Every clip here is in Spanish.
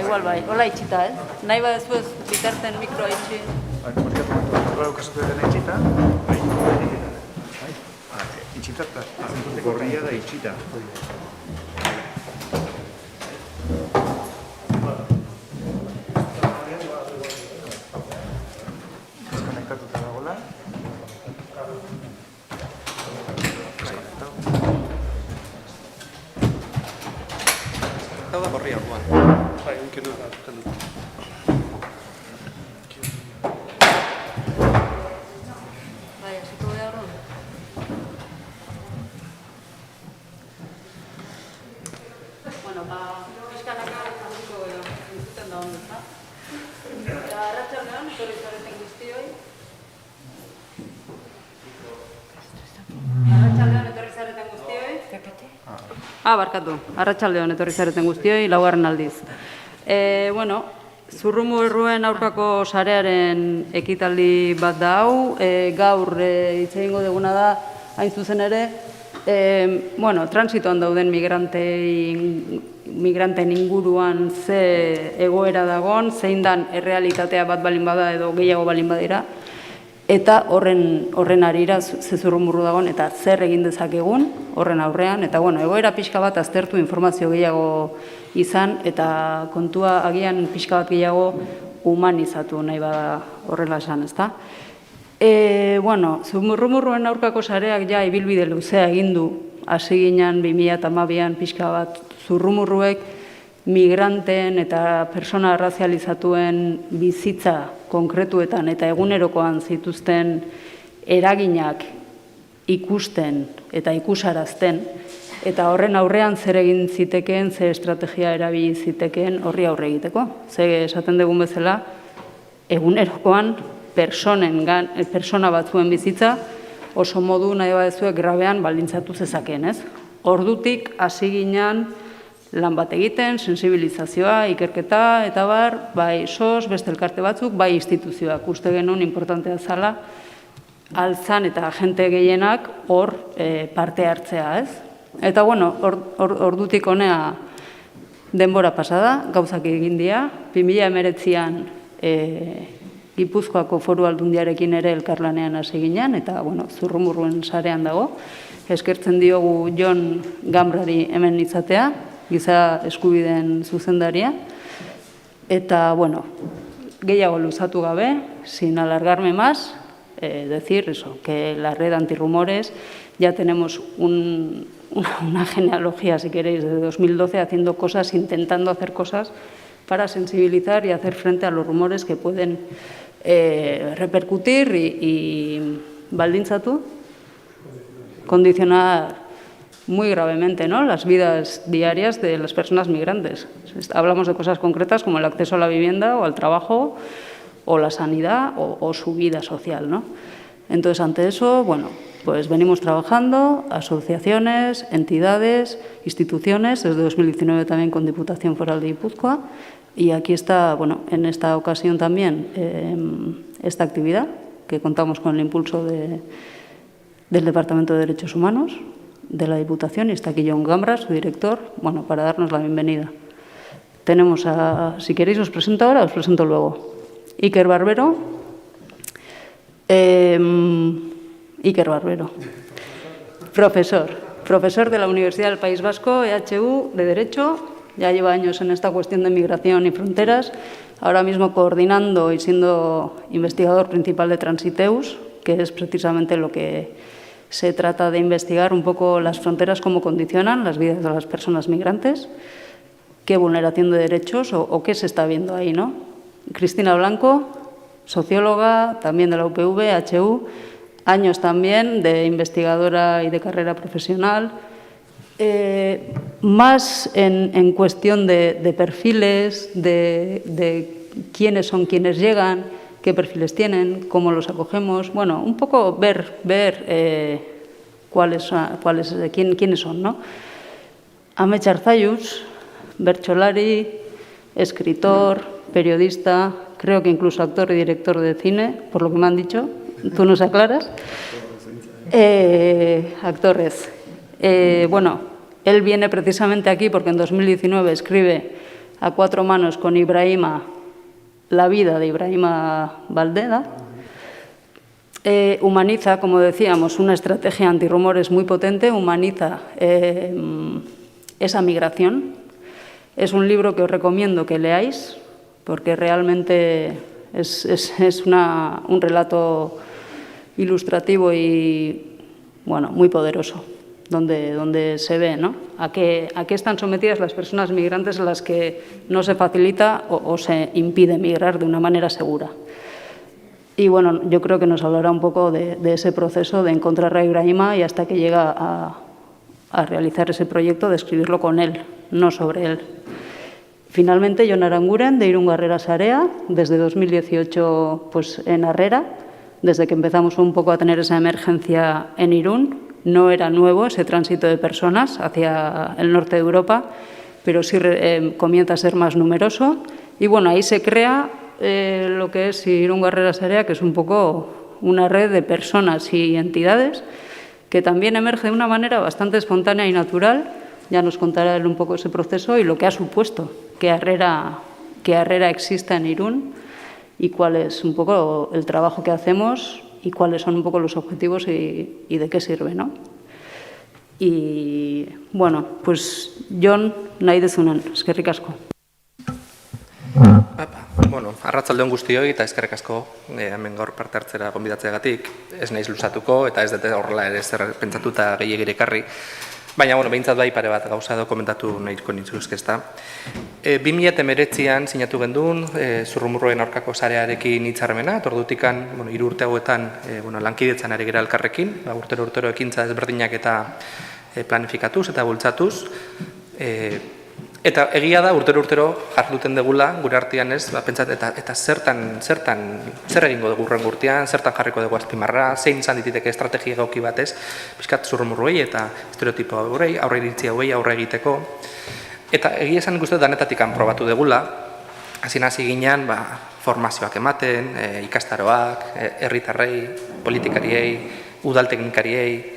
igual bai, hola itxita, Nahi badezu ez bitarten mikroa itxi. Horra kasatu dena itxita? Bai. Itxita eta gorria da itxita. Deskonektatuta dagoela. Hau da gorria orduan. Bai, unkendu da, kendu. Bai, hasiko behar hon. Bueno, pixkanaka hasiko gara, entzuten da ondo, ezta? Eta arratsaldean, etorri zareten guztioi. Arratsaldean etorri zareten guztioi. Barkatu. Arratsaldean etorri zareten guztioi, laugarren aldiz. Bueno, Zurrumurruen aurkako sarearen ekitaldi bat da hau. Gaur hitz egingo duguna da, hain zuzen ere, transitoan dauden migranteen inguruan ze egoera dagoen, zein dan errealitatea bat balin bada edo gehiago balin badira, eta horren arira ze zurrumurru dagoen eta zer egin dezakegun horren aurrean, eta egoera pixka bat aztertu informazio gehiago izan, eta kontua agian pixka bat gehiago humanizatu nahi bada horrela esan, ezta? Zurrumurruen aurkako sareak ja ibilbide luzea egin du, hasi ginen 2012an pixka bat zurrumurruek migranteen eta persona arrazializatuen bizitza konkretuetan eta egunerokoan zituzten eraginak ikusten eta ikusarazten, eta horren aurrean zer egin zitekeen, ze estrategia erabili zitekeen horri aurre egiteko. Ze esaten dugun bezala, egunerokoan persona batzuen bizitza oso modu nahi badezuek grabean baldintzatu zezakeen, ez? Ordutik hasi ginen lan bat egiten, sensibilizazioa, ikerketa, eta bar, bai SOS, beste elkarte batzuk, bai instituzioak. Uste genuen importantea zala, altzan eta agente gehienak hor parte hartzea, ez? Eta, ordutik honea denbora pasada, gauzak egin dira, 2019an Gipuzkoako Foru Aldundiarekin ere elkarlanean hasi ginen, eta, Zurrumurruen sarean dago. Eskertzen diogu Jon Gambrari hemen izatea, giza eskubideen zuzendaria, eta, gehiago luzatu gabe, sin alargarme más, decir eso, que la red antirrumores ya tenemos una genealogía, si queréis, de 2012 haciendo cosas, intentando hacer cosas para sensibilizar y hacer frente a los rumores que pueden repercutir y baldintzatu, condicionar muy gravemente, ¿no?, las vidas diarias de las personas migrantes. Hablamos de cosas concretas como el acceso a la vivienda o al trabajo o la sanidad o su vida social, ¿no? Entonces, ante eso, pues venimos trabajando, asociaciones, entidades, instituciones, desde 2019 también con Diputación Foral de Guipúzcoa, y aquí está, en esta ocasión también esta actividad, que contamos con el impulso del Departamento de Derechos Humanos de la Diputación, y está aquí Jon Gambra, su director, para darnos la bienvenida. Tenemos si queréis os presento ahora, os presento luego. Iker Barbero, profesor de la Universidad del País Vasco, EHU, de Derecho, ya lleva años en esta cuestión de migración y fronteras, ahora mismo coordinando y siendo investigador principal de Transiteus, que es precisamente lo que se trata de investigar un poco las fronteras, cómo condicionan las vidas de las personas migrantes, qué vulneración de derechos o qué se está viendo ahí, ¿no? Cristina Blanco, socióloga, también de la UPV, HU, años también de investigadora y de carrera profesional, más en cuestión de perfiles, de quiénes son quienes llegan, qué perfiles tienen, cómo los acogemos, un poco ver quiénes son, ¿no? Amets Arzalluz, bertsolari, escritor, periodista, creo que incluso actor y director de cine, por lo que me han dicho, tú nos aclaras. Actores. Él viene precisamente aquí porque en 2019 escribe a cuatro manos con Ibrahima, la vida de Ibrahima Valdeda. Humaniza, como decíamos, una estrategia antirrumores muy potente, humaniza esa migración. Es un libro que os recomiendo que leáis, porque realmente es un relato ilustrativo y, bueno, muy poderoso, donde se ve, ¿no?, a qué están sometidas las personas migrantes a las que no se facilita o se impide migrar de una manera segura. Y bueno, yo creo que nos hablará un poco de ese proceso de encontrar a Ibrahima y hasta que llega a realizar ese proyecto, de escribirlo con él, no sobre él. Finalmente, Jon Aranguren, de Irún Harrera Sarea, desde 2018 pues, en Harrera, desde que empezamos un poco a tener esa emergencia en Irún. No era nuevo ese tránsito de personas hacia el norte de Europa, pero sí comienza a ser más numeroso. Y bueno, ahí se crea lo que es Irún Harrera Sarea, que es un poco una red de personas y entidades que también emerge de una manera bastante espontánea y natural. Ya nos contará él un poco ese proceso y lo que ha supuesto que Harrera exista en Irún y cuál es un poco el trabajo que hacemos y cuáles son un poco los objetivos y de qué sirve, ¿no? Y bueno, pues Jon, nahi dezunan, eskerrik asko. Bueno, arratsaldeon guztioi eta eskerrik asko hemen gaur parte hartzera gonbidatzeagatik. Ez naiz luzatuko eta ez dute horrela ere zer pentsatuta gehiagire ekarri. Baina, bueno, behintzat bai pare bat gauza dokumentatu nahiko nintzuzke ezta. 2019an sinatu gendun zurrumurruen aurkako sarearekin hitzarmena, ordutikan, bueno, 3 urte hauetan, lankidetzan ari gera elkarrekin, urtero ekintza ezberdinak eta planifikatuz eta bultzatuz. Eta egia da, urtero jarduten degula, gure artean ez, pentsat, eta zer egingo dugu urrengo urtean, zertan jarriko dugu azpimarra, zein izan dititeke estrategia egoki batez, pixkat zurrumurruei eta estereotipo hauei, aurre iritzi hauei aurre egiteko. Eta egia esan ikusten danetatik probatu degula, hasi ginean formazioak ematen, ikastaroak, herritarrei, politikariei, udalteknikariei,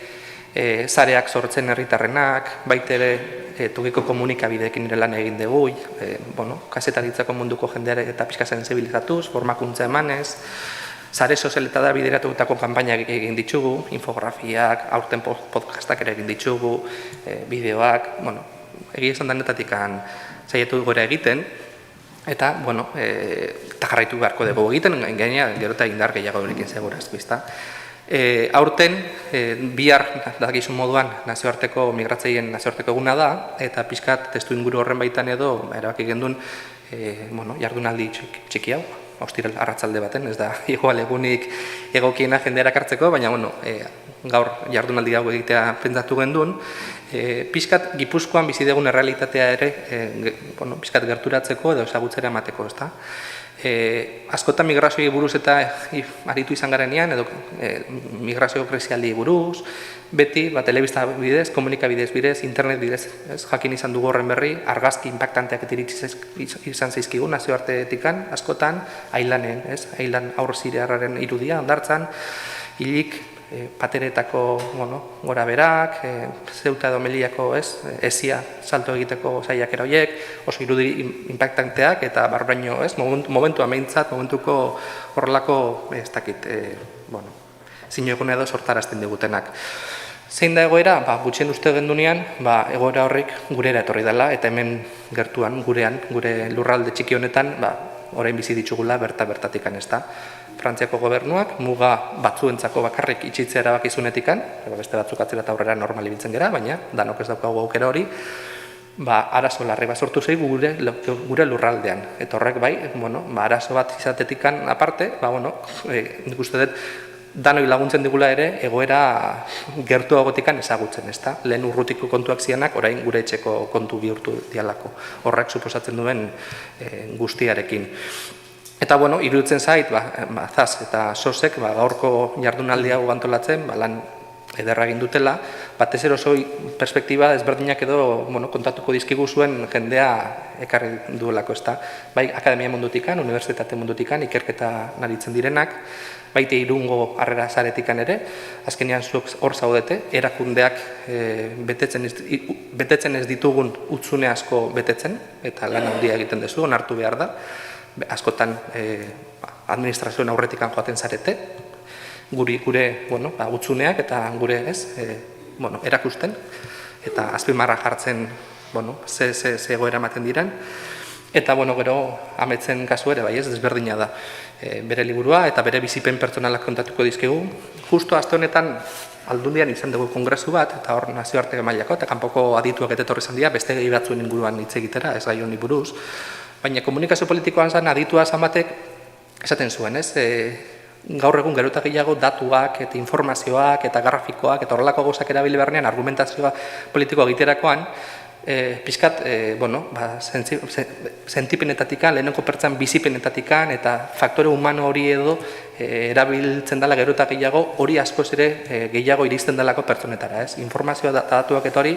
zareak sortzen herritarrenak, baitere tokiko komunikabideekin ere lan egin dugu, kazetaritzako munduko jendeare eta pixka sensibilizatuz, formakuntza emanez, sare sozialetara bideratutako kanpainak egin ditugu, infografiak, aurten podcastak ere egin ditugu, bideoak, egia esan danetatik saiatu gora egiten, eta, eta jarraitu beharko dugu egiten, gaina gero eta indar gehiago horrekin seguraz, bizta. Aurten, bihar dakizun moduan nazioarteko migratzaien nazioarteko eguna da, eta pixkat testu inguru horren baitan edo erabaki gendun jardunaldi txiki hau, ostiral arratsalde baten, ez da igual egunik egokiena jendera kartzeko, baina gaur jardunaldi hau egitea pentsatu gendun, pixkat Gipuzkoan bizi dugun errealitatea ere pixkat gerturatzeko edo ezagutzera emateko, ez da. Askotan migrazioei buruz eta aritu izan garenean, edo migrazio krisialdi buruz, beti, telebista bidez, komunikabidez bidez, internet bidez, jakin izan dugu horren berri, argazki impactanteak etiritzi izan zaizkigu nazioarteetikan, askotan, ailanen, ailan aurreziriarraren irudia, ondartzan, hilik, pateretako gora berak, Zeuta edo Meliako esia salto egiteko saiakera horiek, oso irudi impactanteak eta barbaino momentua meintzat, momentuko horrelako ez dakit, zinegune edo sortarazten digutenak. Zein da egoera? Gutxien uste gendunean, egoera horrek gurera etorri dela eta hemen gertuan, gurean, gure lurralde txiki honetan, orain bizi ditugula bertatikan ez da. Frantziako gobernuak muga batzuentzako bakarrik itxitzea erabakizunetikan, beste batzuk atzera eta aurrera normal ibiltzen gera, baina danok ez daukagu aukera hori, arazo larri bat sortu zei gure lurraldean. Eta horrek arazo bat izatetikan aparte, nik uste dut danoi laguntzen digula ere egoera gertuagotikan ezagutzen, ezta? Lehen urrutiko kontuak zianak, orain gure etxeko kontu bihurtu dialako. Horrek suposatzen duen guztiarekin. Eta, iruditzen zait, Zaz eta Sosek gaurko jardunaldi hau antolatzen, lan ederra egin dutela, batez ere oso perspektiba ezberdinak edo kontatuko dizkigu zuen jendea ekarri duelako, ezta? Bai, akademia mundutikan, unibertsitate mundutikan, ikerketa naritzen direnak, baite Irungo harrera zaretikan ere, azkenean zuek hor zaudete, erakundeak betetzen ez ditugun utzune asko betetzen, eta lan handia egiten duzu, onartu behar da, askotan administrazioen aurretikan joaten zarete, gure utzuneak eta gure erakusten, eta azpimarra jartzen ze egoera ematen diren. Eta, gero, ametzen kasu ere, bai ez, desberdina da. Bere liburua eta bere bizipen pertsonalak kontatuko dizkigu. Justo aste honetan Aldundian izan dugu kongresu bat, eta hor nazioarte mailako, eta kanpoko adituak eta etorri izan dira, beste gehi batzuen inguruan hitz egitera, ez gai honi buruz. Baina komunikazio politikoan zen aditua zan batek esaten zuen, ez? Gaur egun gero eta gehiago datuak eta informazioak eta grafikoak eta horrelako gauzak erabili beharrean argumentazioa politikoa egiterakoan, pixkat, sentipenetatikan, lehenengo pertsan bizipenetatikan eta faktore humano hori edo erabiltzen dela gero eta gehiago, hori askoz ere gehiago iristen delako pertsonetara, ez? Informazioa datuak eta hori,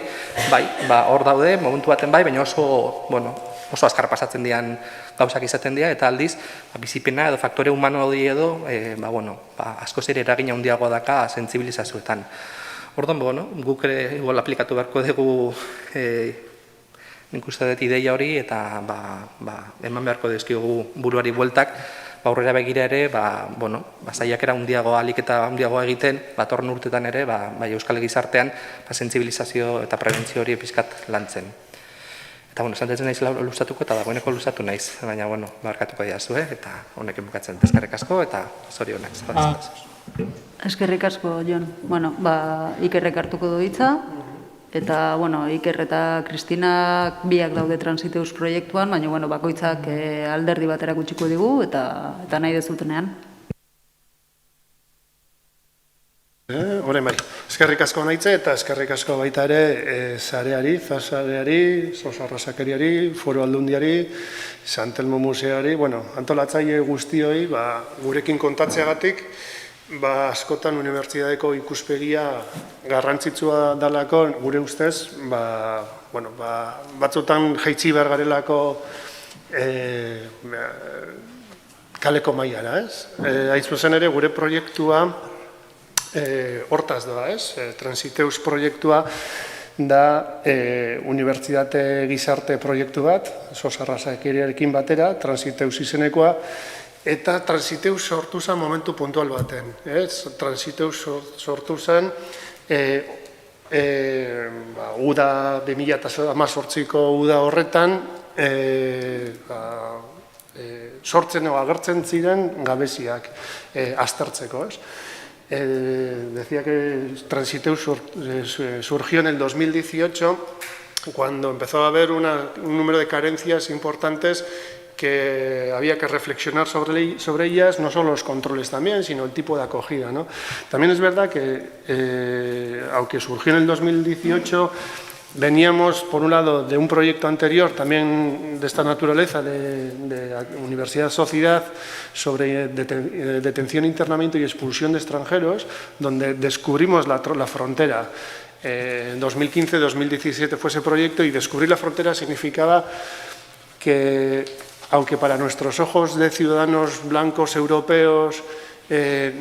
bai, hor daude, momentu baten bai, baina oso azkar pasatzen dian gauzak izaten dira, eta aldiz, bizipena edo faktore humano hori edo, askoz ere eragina handiagoa daka sentsibilizazioetan. Orduan, guk ere igual aplikatu beharko dugu nik uste dut ideia hori eta eman beharko dizkigu buruari bueltak, aurrera begira ere, saiakera handiagoa, ahalik eta handiagoa egiten, datorren urtetan ere, Euskal Gizartean, sentsibilizazio eta prebentzio hori pixkat lantzen. Eta, esantetzen naiz luzatuko eta dagoeneko luzatu naiz, baina, barkatuko diazu, eta honekin bukatzen eskerrik asko eta zorionak. Eskerrik asko, Jon. Ikerrek hartuko du hitza, eta, Iker eta Kristinak biak daude Transiteus proiektuan, baina, bakoitzak alderdi bat erakutsiko digu, eta nahi dezutenean. Hore bai, eskerrik asko naitze eta eskerrik asko baita ere zareari, zasareari, sosarrasakeriari, Foru Aldundiari, Santelmo Museoari, antolatzaile guztioi, gurekin kontatzeagatik, askotan unibertsitateko ikuspegia garrantzitsua dalako, gure ustez, batzutan jaitsi behar garelako kaleko mailara, ez? Haitz zen ere, gure proiektua hortaz doa, ez? Transiteus proiektua da unibertsitate gizarte proiektu bat, sosarrasakeriarekin batera, Transiteus izenekoa, eta Transiteus sortu zen momentu puntual baten. Transiteus sortu zen uda 2018ko uda horretan sortzen o agertzen ziren gabeziak aztertzeko. Decía que Transiteus surgió en el 2018 cuando empezó a haber un número de carencias importantes que había que reflexionar sobre ellas, no solo los controles también, sino el tipo de acogida, ¿no? También es verdad que, aunque surgió en el 2018, veníamos, por un lado, de un proyecto anterior, también de esta naturaleza, de Universidad Sociedad, sobre detención, internamiento y expulsión de extranjeros, donde descubrimos la frontera. En 2015-2017 fue ese proyecto y descubrir la frontera significaba que, aunque para nuestros ojos de ciudadanos blancos europeos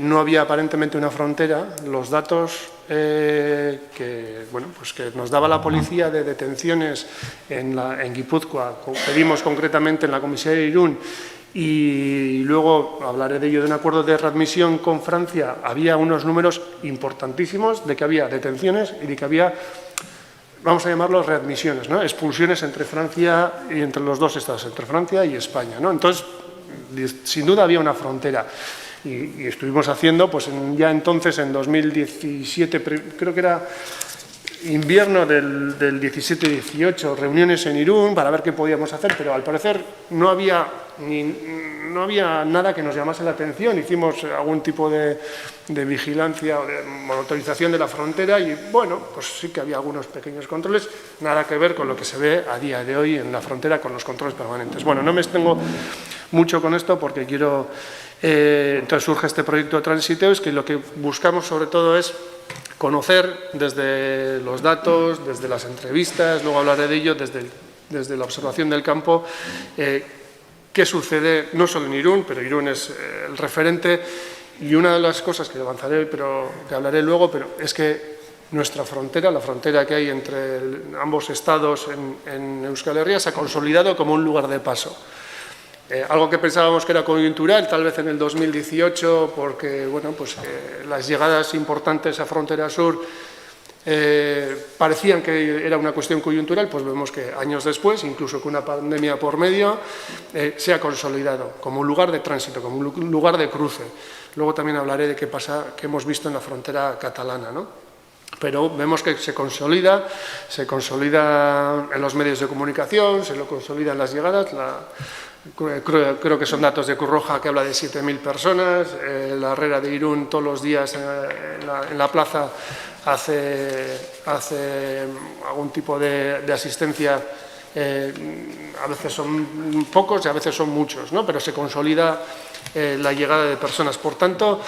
no había aparentemente una frontera, los datos que nos daba la policía de detenciones en Guipúzcoa, pedimos concretamente en la comisaría de Irún, y luego hablaré de ello, de un acuerdo de readmisión con Francia, había unos números importantísimos de que había detenciones y de que había, vamos a llamarlos readmisiones, ¿no? Expulsiones entre Francia y entre los dos estados, entre Francia y España, ¿no? Entonces, sin duda había una frontera. Y estuvimos haciendo, pues ya entonces, en 2017, creo que era invierno del 17-18, reuniones en Irún para ver qué podíamos hacer, pero al parecer no había nada que nos llamase la atención. Hicimos algún tipo de vigilancia o de monitorización de la frontera y, pues sí que había algunos pequeños controles, nada que ver con lo que se ve a día de hoy en la frontera con los controles permanentes. No me extengo mucho con esto porque quiero... entonces surge este proyecto de Transiteus, que lo que buscamos sobre todo es conocer desde los datos, desde las entrevistas, luego hablaré de ello, desde la observación del campo, qué sucede no solo en Irún, pero Irún es el referente, Y una de las cosas que avanzaré, pero que hablaré luego, pero es que nuestra frontera, la frontera que hay entre ambos estados en Euskal Herria, se ha consolidado como un lugar de paso. Algo que pensábamos que era coyuntural, tal vez en el 2018, porque bueno, pues, las llegadas importantes a frontera sur parecían que era una cuestión coyuntural, pues vemos que años después, incluso con una pandemia por medio, se ha consolidado como un lugar de tránsito, como un lugar de cruce. Luego también hablaré de qué hemos visto en la frontera catalana, ¿no? Pero vemos que se consolida en los medios de comunicación, se lo consolida en las llegadas. Creo que son datos de Cruz Roja que habla de 7.000 personas, la Herrera de Irún todos los días en la plaza hace algún tipo de asistencia, a veces son pocos y a veces son muchos, ¿no? Pero se consolida la llegada de personas. Por tanto,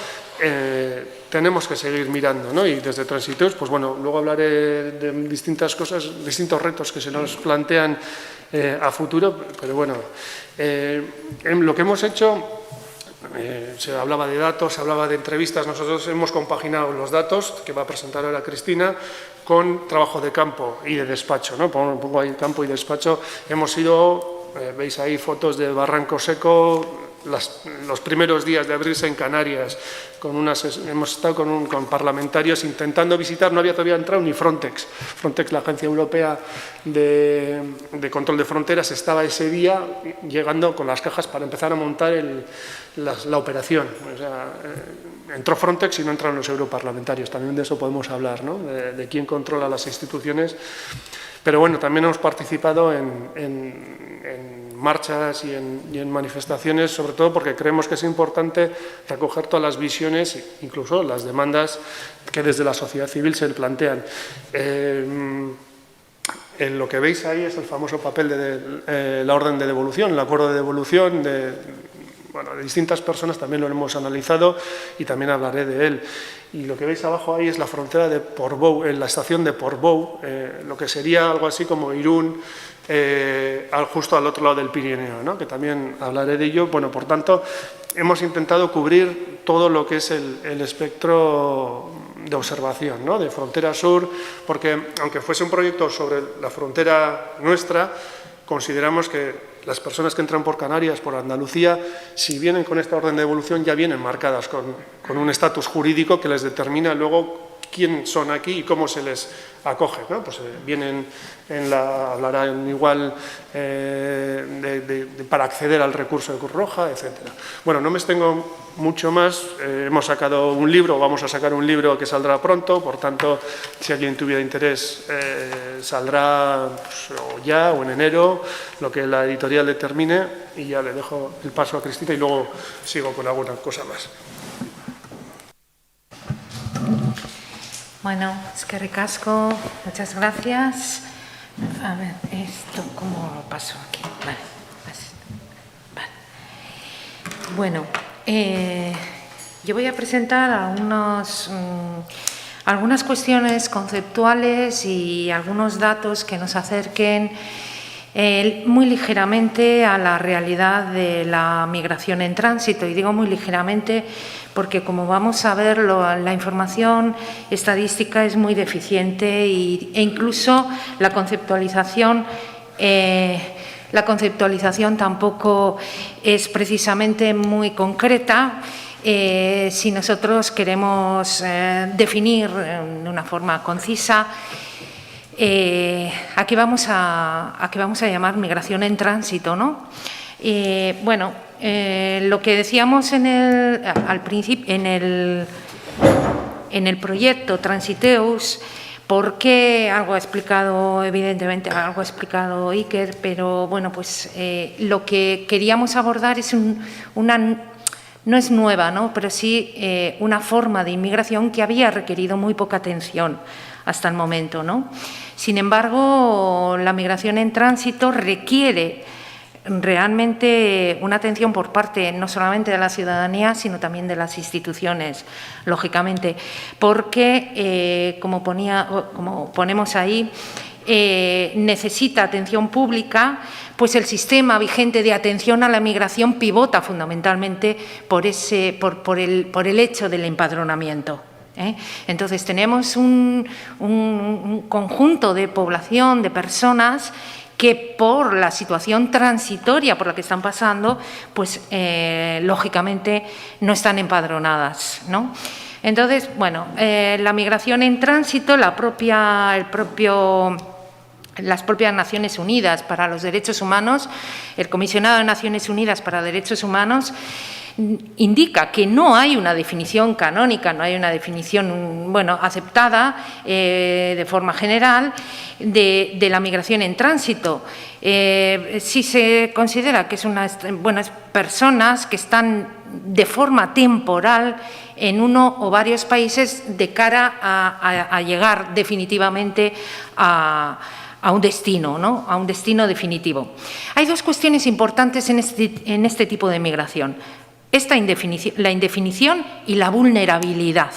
tenemos que seguir mirando, ¿no? Y desde Transiteus, pues bueno, luego hablaré de distintas cosas, distintos retos que se nos plantean a futuro, pero bueno, lo que hemos hecho, se hablaba de datos, se hablaba de entrevistas, nosotros hemos compaginado los datos que va a presentar ahora Cristina con trabajo de campo y de despacho, ¿no? Pongo ahí campo y despacho. Hemos ido, veis ahí fotos de Barranco Seco, los primeros días de abrirse en Canarias, hemos estado con parlamentarios intentando visitar, no había todavía entrado ni Frontex. Frontex, la Agencia Europea de Control de Fronteras, estaba ese día llegando con las cajas para empezar a montar la operación. O sea, entró Frontex y no entraron los europarlamentarios. También de eso podemos hablar, ¿no? De quién controla las instituciones. Pero bueno, también hemos participado en marchas y en manifestaciones, sobre todo porque creemos que es importante recoger todas las visiones, incluso las demandas que desde la sociedad civil se plantean. Lo que veis ahí es el famoso papel de la orden de devolución, el acuerdo de devolución de distintas personas, también lo hemos analizado y también hablaré de él. Y lo que veis abajo ahí es la frontera de Portbou, en la estación de Portbou, lo que sería algo así como Irún, justo al otro lado del Pirineo, ¿no? Que también hablaré de ello. Bueno, por tanto, hemos intentado cubrir todo lo que es el espectro de observación, ¿no? De frontera sur, porque aunque fuese un proyecto sobre la frontera nuestra, consideramos que las personas que entran por Canarias, por Andalucía, si vienen con esta orden de devolución, ya vienen marcadas con un estatus jurídico que les determina luego quién son aquí y cómo se les acoge, ¿no? Pues vienen hablarán igual para acceder al recurso de Cruz Roja, etcétera. Bueno, no me extengo mucho más. Hemos sacado un libro, vamos a sacar un libro que saldrá pronto, por tanto, si alguien tuviera interés, saldrá pues, o ya o en enero, lo que la editorial determine, y ya le dejo el paso a Cristina y luego sigo con alguna cosa más. Bueno, eskerrik asko, muchas gracias. A ver, esto, ¿cómo lo paso aquí? Vale. Bueno, yo voy a presentar algunas cuestiones conceptuales y algunos datos que nos acerquen muy ligeramente a la realidad de la migración en tránsito. Y digo muy ligeramente porque, como vamos a ver, la información estadística es muy deficiente e incluso la conceptualización tampoco es precisamente muy concreta. Si nosotros queremos definir de una forma concisa, ¿a qué vamos a llamar migración en tránsito, ¿no? Bueno, lo que decíamos al principio en el proyecto Transiteus, porque algo ha explicado, evidentemente, algo ha explicado Iker, pero bueno, pues lo que queríamos abordar es no es nueva, ¿no? Pero sí una forma de inmigración que había requerido muy poca atención hasta el momento, ¿no? Sin embargo, la migración en tránsito requiere realmente una atención por parte no solamente de la ciudadanía, sino también de las instituciones, lógicamente, porque, como ponemos ahí, necesita atención pública, pues el sistema vigente de atención a la migración pivota fundamentalmente por el hecho del empadronamiento. Entonces, tenemos un conjunto de población, de personas que por la situación transitoria por la que están pasando, pues lógicamente no están empadronadas, ¿no? Entonces, bueno, la migración en tránsito, las propias Naciones Unidas para los Derechos Humanos, el Comisionado de Naciones Unidas para Derechos Humanos, indica que no hay una definición canónica, no hay una definición aceptada de forma general de la migración en tránsito. Sí se considera que es personas que están de forma temporal en uno o varios países de cara a llegar definitivamente a un destino, ¿no? A un destino definitivo. Hay dos cuestiones importantes en este tipo de migración. La indefinición y la vulnerabilidad.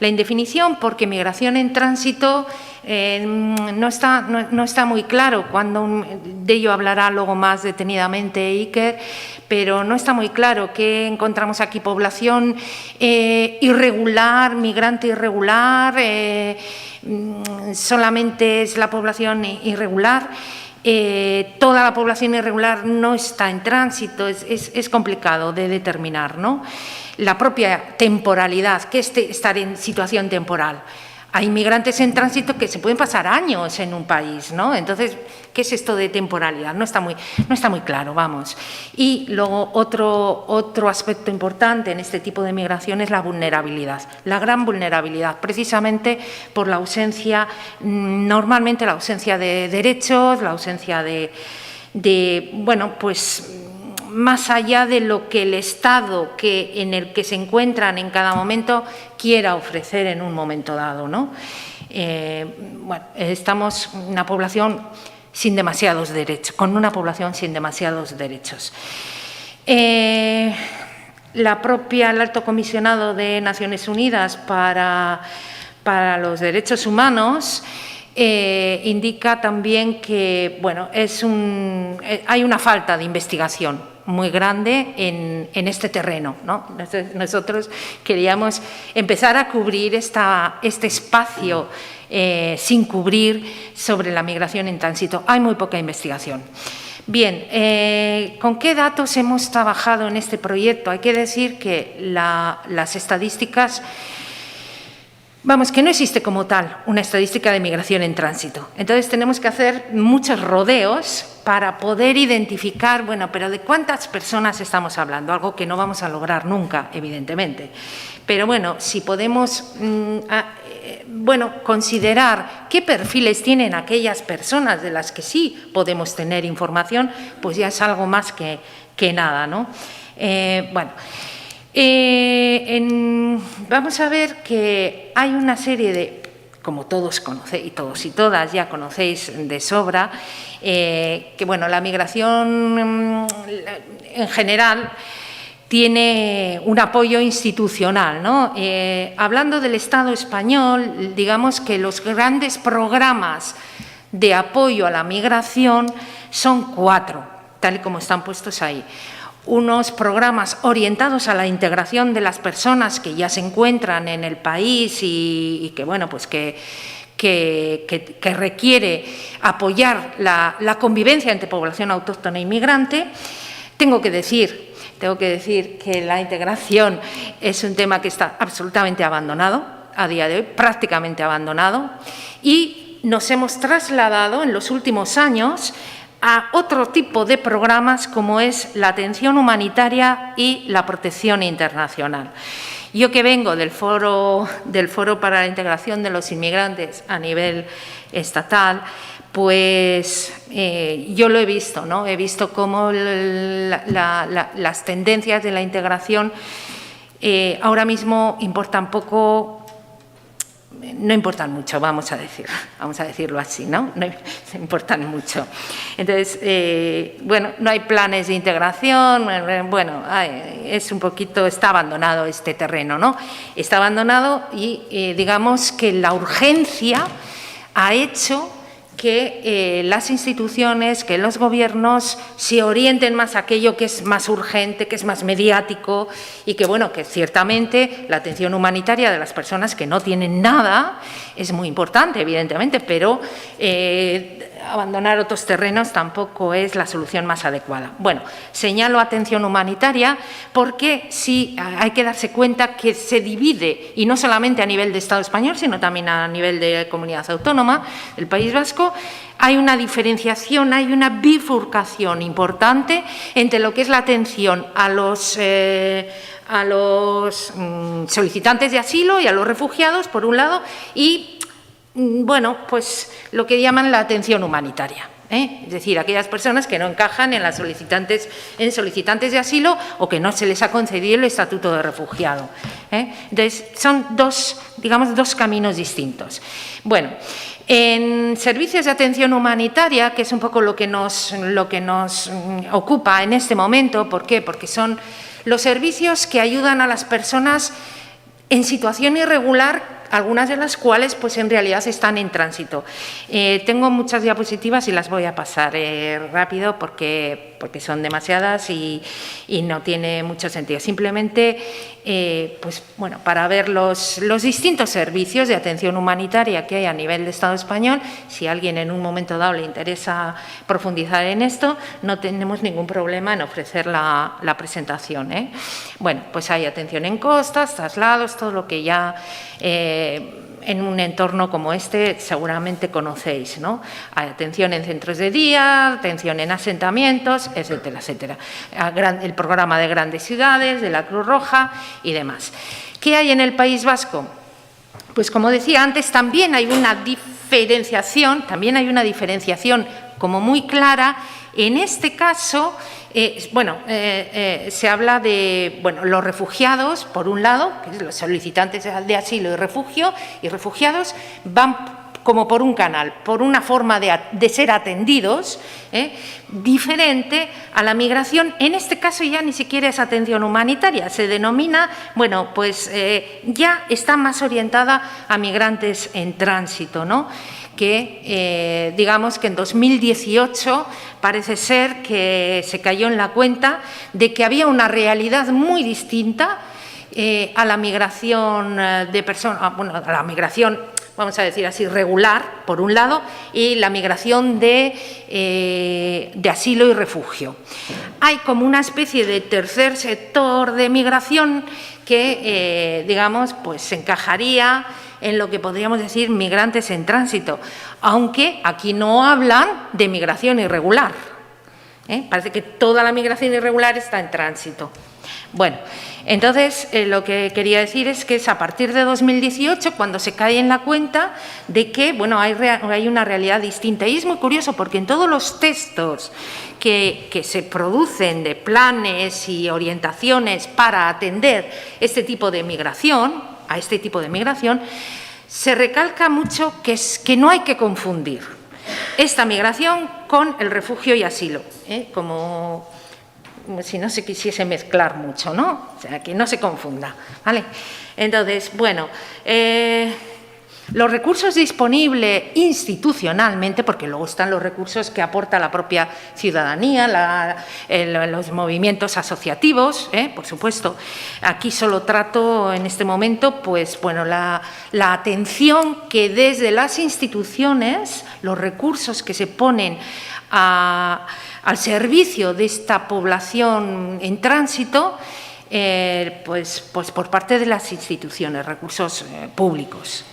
La indefinición porque migración en tránsito no está muy claro, de ello hablará luego más detenidamente Iker, pero no está muy claro que encontramos aquí población irregular, migrante irregular, solamente es la población irregular. Toda la población irregular no está en tránsito, es complicado de determinar, ¿no? La propia temporalidad, ¿qué es estar en situación temporal? Hay migrantes en tránsito que se pueden pasar años en un país, ¿no? Entonces, ¿qué es esto de temporalidad? No está muy claro, vamos. Y luego otro aspecto importante en este tipo de migración es la vulnerabilidad, la gran vulnerabilidad, precisamente por la ausencia, normalmente la ausencia de derechos, la ausencia más allá de lo que el Estado en el que se encuentran en cada momento quiera ofrecer en un momento dado, ¿no? Estamos una población sin demasiados derechos, con una población sin demasiados derechos. El Alto Comisionado de Naciones Unidas para los Derechos Humanos indica también que hay una falta de investigación muy grande en este terreno, ¿no? Nosotros queríamos empezar a cubrir este espacio sin cubrir sobre la migración en tránsito. Hay muy poca investigación. Bien, ¿con qué datos hemos trabajado en este proyecto? Hay que decir que las estadísticas... que no existe como tal una estadística de migración en tránsito. Entonces, tenemos que hacer muchos rodeos para poder identificar, pero ¿de cuántas personas estamos hablando? Algo que no vamos a lograr nunca, evidentemente. Pero, si podemos, considerar qué perfiles tienen aquellas personas de las que sí podemos tener información, pues ya es algo más que nada, ¿no? Vamos a ver que hay una serie de, como todos conocéis, y todos y todas ya conocéis de sobra, que la migración en general tiene un apoyo institucional, ¿no? Hablando del Estado español, digamos que los grandes programas de apoyo a la migración son 4, tal y como están puestos ahí. Unos programas orientados a la integración de las personas que ya se encuentran en el país y que requiere apoyar la convivencia entre población autóctona e inmigrante. Tengo que decir que la integración es un tema que está absolutamente abandonado, a día de hoy, prácticamente abandonado, y nos hemos trasladado en los últimos años a otro tipo de programas como es la atención humanitaria y la protección internacional. Yo que vengo del Foro para la Integración de los Inmigrantes a nivel estatal, pues yo lo he visto, ¿no? He visto cómo las tendencias de la integración ahora mismo importan poco. No importan mucho, vamos a decirlo así, ¿no? No importan mucho. Entonces, no hay planes de integración, está abandonado este terreno, ¿no? Está abandonado y digamos que la urgencia ha hecho que las instituciones, que los gobiernos se orienten más a aquello que es más urgente, que es más mediático y que, bueno, que ciertamente la atención humanitaria de las personas que no tienen nada es muy importante, evidentemente, pero abandonar otros terrenos tampoco es la solución más adecuada. Bueno, señalo atención humanitaria porque sí hay que darse cuenta que se divide, y no solamente a nivel de Estado español, sino también a nivel de comunidad autónoma del País Vasco, hay una diferenciación, hay una bifurcación importante entre lo que es la atención a los solicitantes de asilo y a los refugiados, por un lado, y bueno, pues lo que llaman la atención humanitaria, es decir, aquellas personas que no encajan en solicitantes de asilo o que no se les ha concedido el estatuto de refugiado. Entonces, son dos caminos distintos. Bueno, en servicios de atención humanitaria, que es un poco lo que nos ocupa en este momento, ¿por qué? Porque son los servicios que ayudan a las personas en situación irregular, algunas de las cuales pues en realidad están en tránsito. Tengo muchas diapositivas y las voy a pasar rápido porque son demasiadas y no tiene mucho sentido. Simplemente, pues bueno, para ver los distintos servicios de atención humanitaria que hay a nivel de Estado español, si a alguien en un momento dado le interesa profundizar en esto, no tenemos ningún problema en ofrecer la presentación. Bueno, pues hay atención en costas, traslados, todo lo que ya en un entorno como este seguramente conocéis, ¿no? Hay atención en centros de día, atención en asentamientos, etcétera, etcétera. El programa de grandes ciudades, de la Cruz Roja y demás. ¿Qué hay en el País Vasco? Pues como decía antes, también hay una diferenciación como muy clara. En este caso, se habla de los refugiados, por un lado, que es los solicitantes de asilo y refugiados, van como por un canal, por una forma de ser atendidos, diferente a la migración. En este caso ya ni siquiera es atención humanitaria, se denomina, ya está más orientada a migrantes en tránsito, ¿no? Que digamos que en 2018 parece ser que se cayó en la cuenta de que había una realidad muy distinta a la migración de personas, a la migración, vamos a decir así, regular, por un lado, y la migración de asilo y refugio. Hay como una especie de tercer sector de migración que, se encajaría en lo que podríamos decir migrantes en tránsito, aunque aquí no hablan de migración irregular. Parece que toda la migración irregular está en tránsito. Bueno, entonces lo que quería decir es que es a partir de 2018 cuando se cae en la cuenta de que hay una realidad distinta. Y es muy curioso porque en todos los textos que se producen de planes y orientaciones para atender este tipo de migración, se recalca mucho que no hay que confundir esta migración con el refugio y asilo, como si no se quisiese mezclar mucho, ¿no? O sea, que no se confunda, ¿vale? Entonces, los recursos disponibles institucionalmente, porque luego están los recursos que aporta la propia ciudadanía, los movimientos asociativos, por supuesto. Aquí solo trato en este momento, la atención que desde las instituciones, los recursos que se ponen al servicio de esta población en tránsito, por parte de las instituciones, recursos públicos.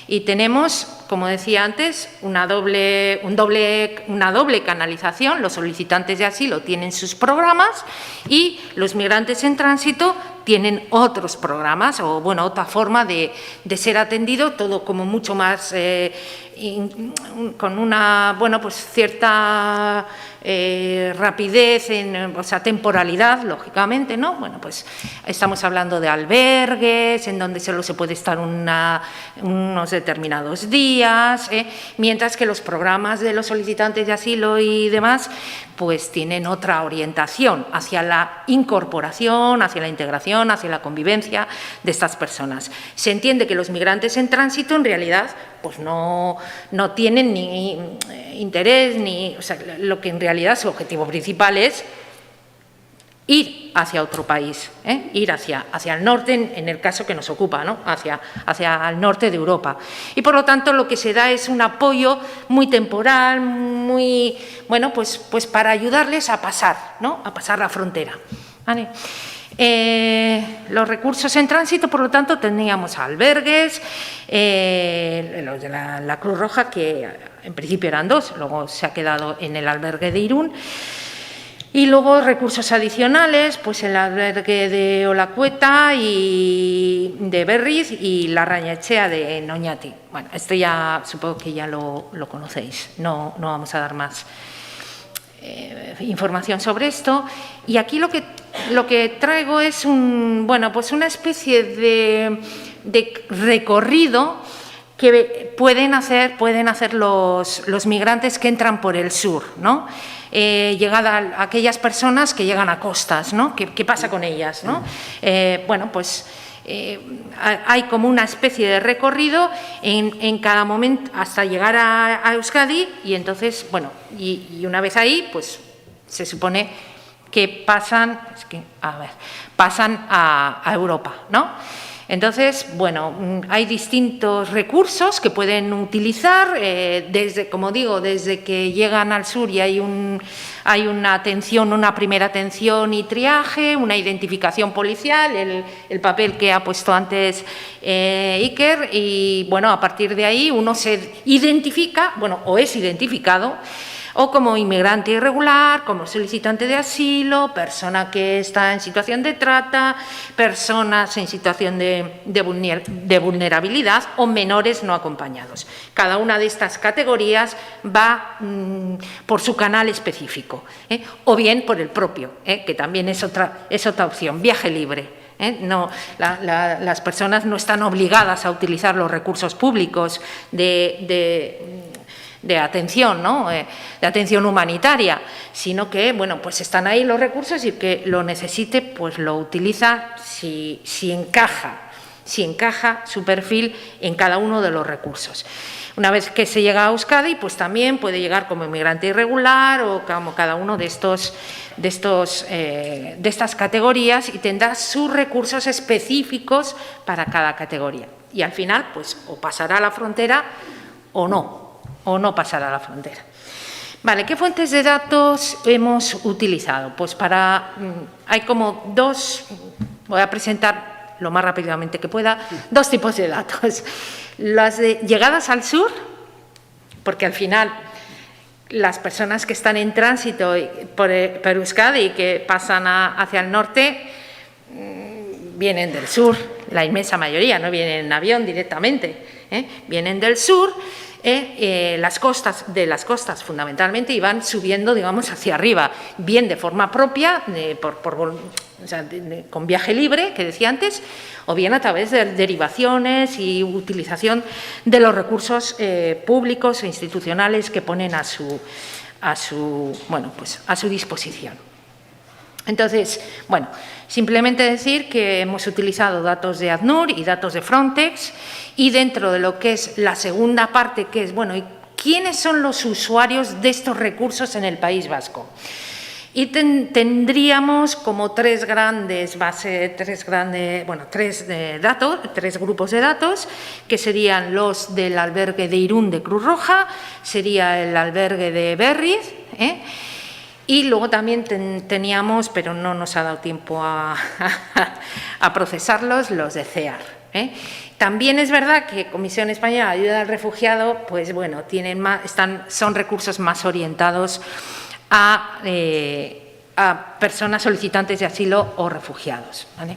Y tenemos, como decía antes, una doble canalización. Los solicitantes de asilo tienen sus programas y los migrantes en tránsito tienen otros programas o, otra forma de ser atendido, todo como mucho más, con una, cierta rapidez, temporalidad, lógicamente, ¿no? Estamos hablando de albergues, en donde solo se puede estar unos determinados días, mientras que los programas de los solicitantes de asilo y demás, tienen otra orientación hacia la incorporación, hacia la integración, hacia la convivencia de estas personas. Se entiende que los migrantes en tránsito, en realidad, no no tienen ni interés, o sea, lo que en realidad su objetivo principal es ir hacia otro país, ir hacia el norte, en el caso que nos ocupa, ¿no? hacia el norte de Europa. Y, por lo tanto, lo que se da es un apoyo muy temporal, muy, bueno, pues para ayudarles a pasar, ¿no? A pasar la frontera. ¿Vale? Los recursos en tránsito, por lo tanto, teníamos albergues, los de la Cruz Roja, que en principio eran 2, luego se ha quedado en el albergue de Irún. Y luego recursos adicionales, pues el albergue de Olacueta y de Berriz y la Rañaechea de Noñati. Bueno, esto ya supongo que ya lo conocéis, no vamos a dar más información sobre esto. Y aquí lo que traigo es pues una especie de recorrido que pueden hacer los migrantes que entran por el sur, ¿no? Llegada a aquellas personas que llegan a costas, ¿no? ¿Qué pasa con ellas, ¿no? Hay como una especie de recorrido en cada momento hasta llegar a Euskadi y entonces, bueno, y una vez ahí, pues se supone que pasan a Europa, ¿no? Entonces, bueno, hay distintos recursos que pueden utilizar, como digo, desde que llegan al sur y hay una primera atención y triaje, una identificación policial, el papel que ha puesto antes Iker, y bueno, a partir de ahí uno se identifica, o es identificado, o como inmigrante irregular, como solicitante de asilo, persona que está en situación de trata, personas en situación de vulnerabilidad o menores no acompañados. Cada una de estas categorías va por su canal específico, o bien por el propio, que también es otra opción, viaje libre. Las personas no están obligadas a utilizar los recursos públicos de atención, ¿no? De atención humanitaria, sino que, bueno, pues están ahí los recursos y que lo necesite, pues lo utiliza si encaja su perfil en cada uno de los recursos. Una vez que se llega a Euskadi, pues también puede llegar como inmigrante irregular o como cada uno de estas categorías y tendrá sus recursos específicos para cada categoría. Y al final, pues o pasará la frontera o no pasará la frontera. Vale, ¿qué fuentes de datos hemos utilizado? Pues hay como voy a presentar lo más rápidamente que pueda, 2 tipos de datos. Las de llegadas al sur, porque al final las personas que están en tránsito por Euskadi y que pasan hacia el norte vienen del sur, la inmensa mayoría, no vienen en avión directamente, vienen del sur. De las costas fundamentalmente y van subiendo, digamos, hacia arriba, bien de forma propia, con viaje libre, que decía antes, o bien a través de derivaciones y utilización de los recursos públicos e institucionales que ponen a su disposición. Entonces, bueno, simplemente decir que hemos utilizado datos de ACNUR y datos de Frontex y dentro de lo que es la segunda parte, que es, bueno, ¿quiénes son los usuarios de estos recursos en el País Vasco? Y tendríamos como tres grupos de datos, que serían los del albergue de Irún de Cruz Roja, sería el albergue de Berriz, y luego también teníamos, pero no nos ha dado tiempo a procesarlos, los de CEAR. También es verdad que Comisión Española de Ayuda al Refugiado, pues bueno, son recursos más orientados a personas solicitantes de asilo o refugiados, ¿vale?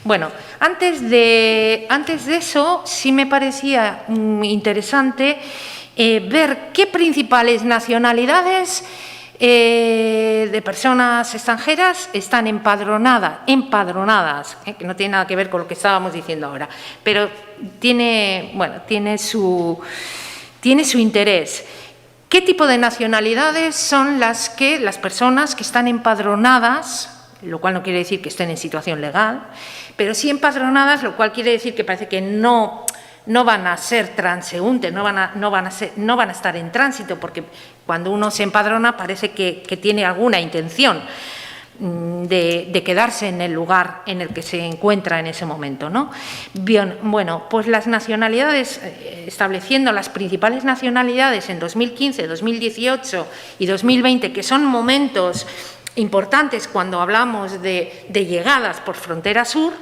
Bueno, antes de eso sí me parecía interesante ver qué principales nacionalidades de personas extranjeras están empadronadas, que no tiene nada que ver con lo que estábamos diciendo ahora, pero tiene su interés. ¿Qué tipo de nacionalidades son las personas que están empadronadas, lo cual no quiere decir que estén en situación legal, pero sí empadronadas, lo cual quiere decir que parece que no no van a ser transeúntes, no van a estar en tránsito, porque cuando uno se empadrona parece que tiene alguna intención de quedarse en el lugar en el que se encuentra en ese momento, ¿no? Bien, bueno, pues las nacionalidades, estableciendo las principales nacionalidades en 2015, 2018 y 2020, que son momentos importantes cuando hablamos de llegadas por frontera sur,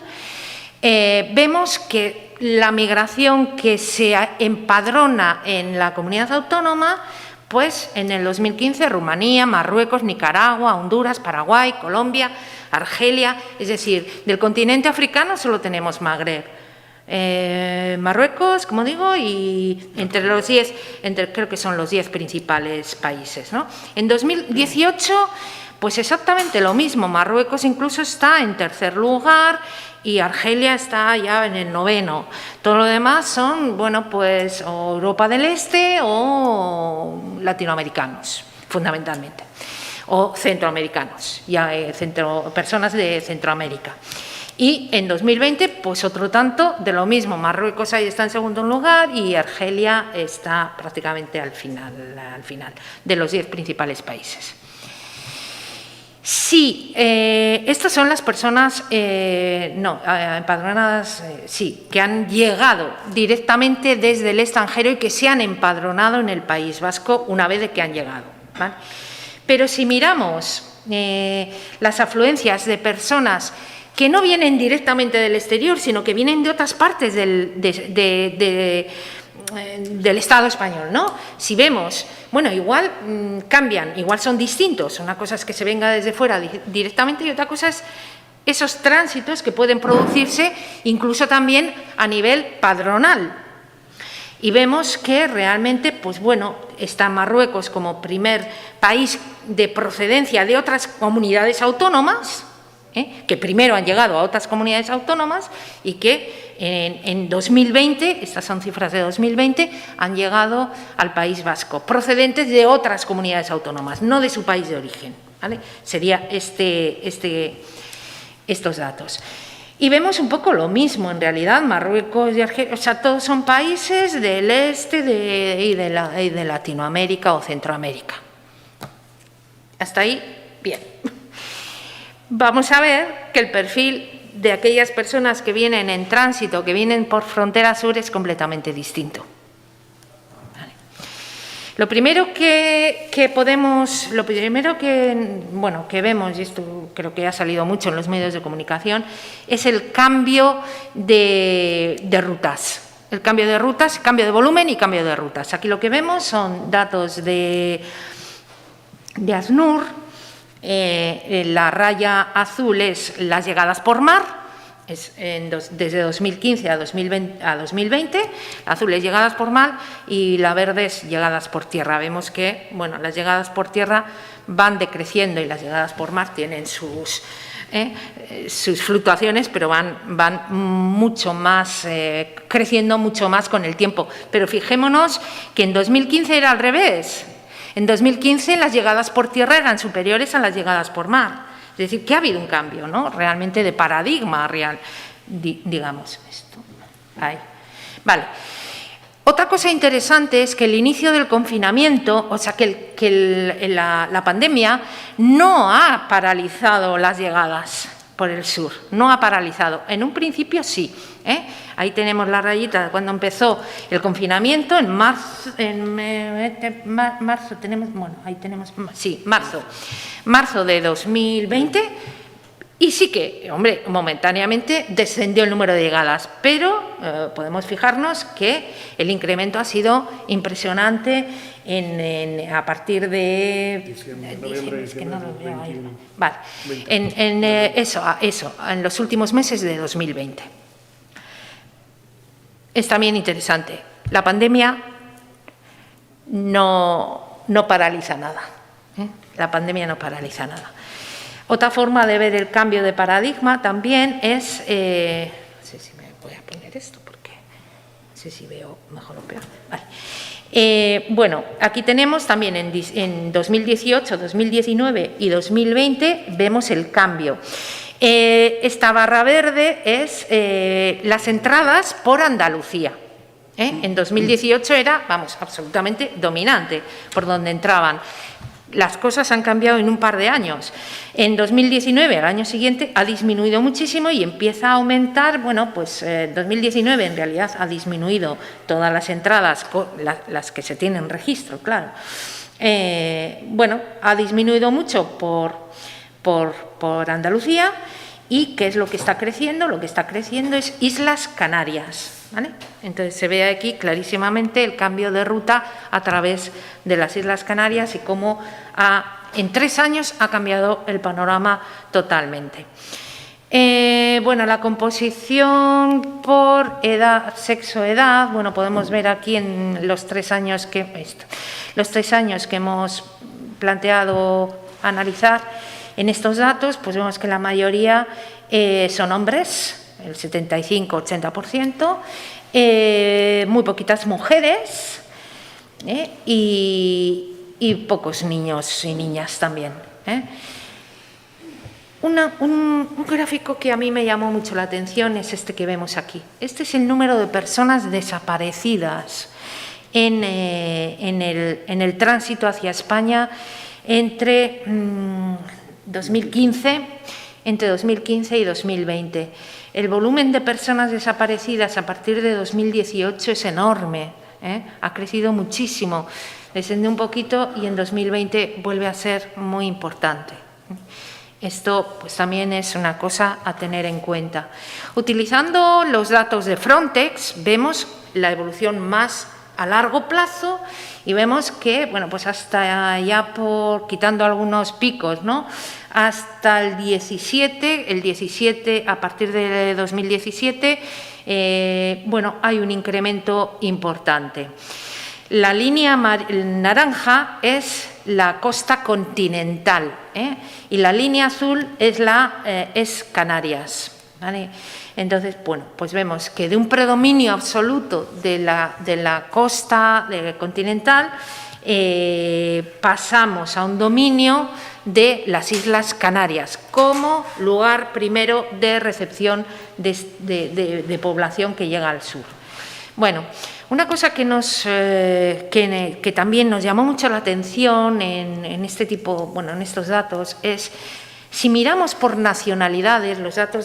vemos que la migración que se empadrona en la comunidad autónoma, pues en el 2015 Rumanía, Marruecos, Nicaragua, Honduras, Paraguay, Colombia, Argelia, es decir, del continente africano solo tenemos Magreb, Marruecos, como digo, y entre los 10, creo que son los 10 principales países, ¿no? En 2018, pues exactamente lo mismo, Marruecos incluso está en tercer lugar y Argelia está ya en el 9º. Todo lo demás son, bueno, pues o Europa del Este o latinoamericanos, fundamentalmente, o centroamericanos, ya personas de Centroamérica. Y en 2020, pues otro tanto de lo mismo, Marruecos ahí está en segundo lugar y Argelia está prácticamente al final de los 10 principales países. Sí, estas son las personas empadronadas, sí, que han llegado directamente desde el extranjero y que se han empadronado en el País Vasco una vez de que han llegado, ¿vale? Pero si miramos las afluencias de personas que no vienen directamente del exterior, sino que vienen de otras partes del Estado español, ¿no? Si vemos, bueno, igual cambian, igual son distintos. Una cosa es que se venga desde fuera directamente y otra cosa es esos tránsitos que pueden producirse incluso también a nivel padronal. Y vemos que realmente, pues bueno, está Marruecos como primer país de procedencia de otras comunidades autónomas, que primero han llegado a otras comunidades autónomas y que en 2020, estas son cifras de 2020, han llegado al País Vasco, procedentes de otras comunidades autónomas, no de su país de origen, ¿vale? Sería estos datos. Y vemos un poco lo mismo, en realidad, Marruecos y Argelia, o sea, todos son países del este y de Latinoamérica o Centroamérica. Hasta ahí, bien. Vamos a ver que el perfil de aquellas personas que vienen en tránsito, que vienen por frontera sur, es completamente distinto. Vale. Lo primero que vemos, y esto creo que ha salido mucho en los medios de comunicación, es el cambio de rutas. El cambio de rutas, cambio de volumen y cambio de rutas. Aquí lo que vemos son datos de ASNUR. La raya azul es las llegadas por mar, desde 2015 a 2020, la azul es llegadas por mar y la verde es llegadas por tierra. Vemos que, bueno, las llegadas por tierra van decreciendo y las llegadas por mar tienen sus fluctuaciones, pero van mucho más, creciendo mucho más con el tiempo. Pero fijémonos que en 2015 era al revés. En 2015 las llegadas por tierra eran superiores a las llegadas por mar. Es decir, que ha habido un cambio, ¿no? Realmente de paradigma real, digamos esto. Ahí. Vale. Otra cosa interesante es que el inicio del confinamiento, o sea, que la pandemia no ha paralizado las llegadas por el sur, no ha paralizado. En un principio sí, Ahí tenemos la rayita de cuando empezó el confinamiento, en marzo tenemos, bueno, ahí tenemos, sí, marzo de 2020, y sí que, hombre, momentáneamente descendió el número de llegadas, pero podemos fijarnos que el incremento ha sido impresionante a partir de diciembre, es que no lo veo ahí. Vale, en los últimos meses de 2020. Es también interesante, la pandemia no paraliza nada, la pandemia no paraliza nada. Otra forma de ver el cambio de paradigma también es, no sé si me voy a poner esto porque no sé si veo mejor o peor. Vale. Bueno, aquí tenemos también en 2018, 2019 y 2020 vemos el cambio. Esta barra verde es las entradas por Andalucía. En 2018 era, vamos, absolutamente dominante por donde entraban. Las cosas han cambiado en un par de años. En 2019, al año siguiente, ha disminuido muchísimo y empieza a aumentar. Bueno, pues en 2019 en realidad ha disminuido todas las entradas, las que se tienen registro, claro. Bueno, ha disminuido mucho por Andalucía. ¿Y qué es lo que está creciendo? Lo que está creciendo es Islas Canarias, ¿vale? Entonces se ve aquí clarísimamente el cambio de ruta a través de las Islas Canarias y cómo en 3 años ha cambiado el panorama totalmente. Bueno, la composición por edad, sexo, edad, bueno, podemos ver aquí en los 3 años que hemos planteado analizar. En estos datos, pues vemos que la mayoría son hombres, el 75-80%, muy poquitas mujeres y pocos niños y niñas también. Un gráfico que a mí me llamó mucho la atención es este que vemos aquí. Este es el número de personas desaparecidas en el tránsito hacia España entre 2015 y 2020. El volumen de personas desaparecidas a partir de 2018 es enorme, ha crecido muchísimo, descendió un poquito y en 2020 vuelve a ser muy importante. Esto pues también es una cosa a tener en cuenta. Utilizando los datos de Frontex vemos la evolución más a largo plazo y vemos que, bueno, pues hasta ya quitando algunos picos, ¿no? Hasta el 17, a partir de 2017, bueno, hay un incremento importante. La línea naranja es la costa continental y la línea azul es Canarias, ¿vale? Entonces, bueno, pues vemos que de un predominio absoluto de la costa continental pasamos a un dominio de las Islas Canarias como lugar primero de recepción de población que llega al sur. Bueno, una cosa que también nos llamó mucho la atención en este tipo, bueno, en estos datos es si miramos por nacionalidades, los datos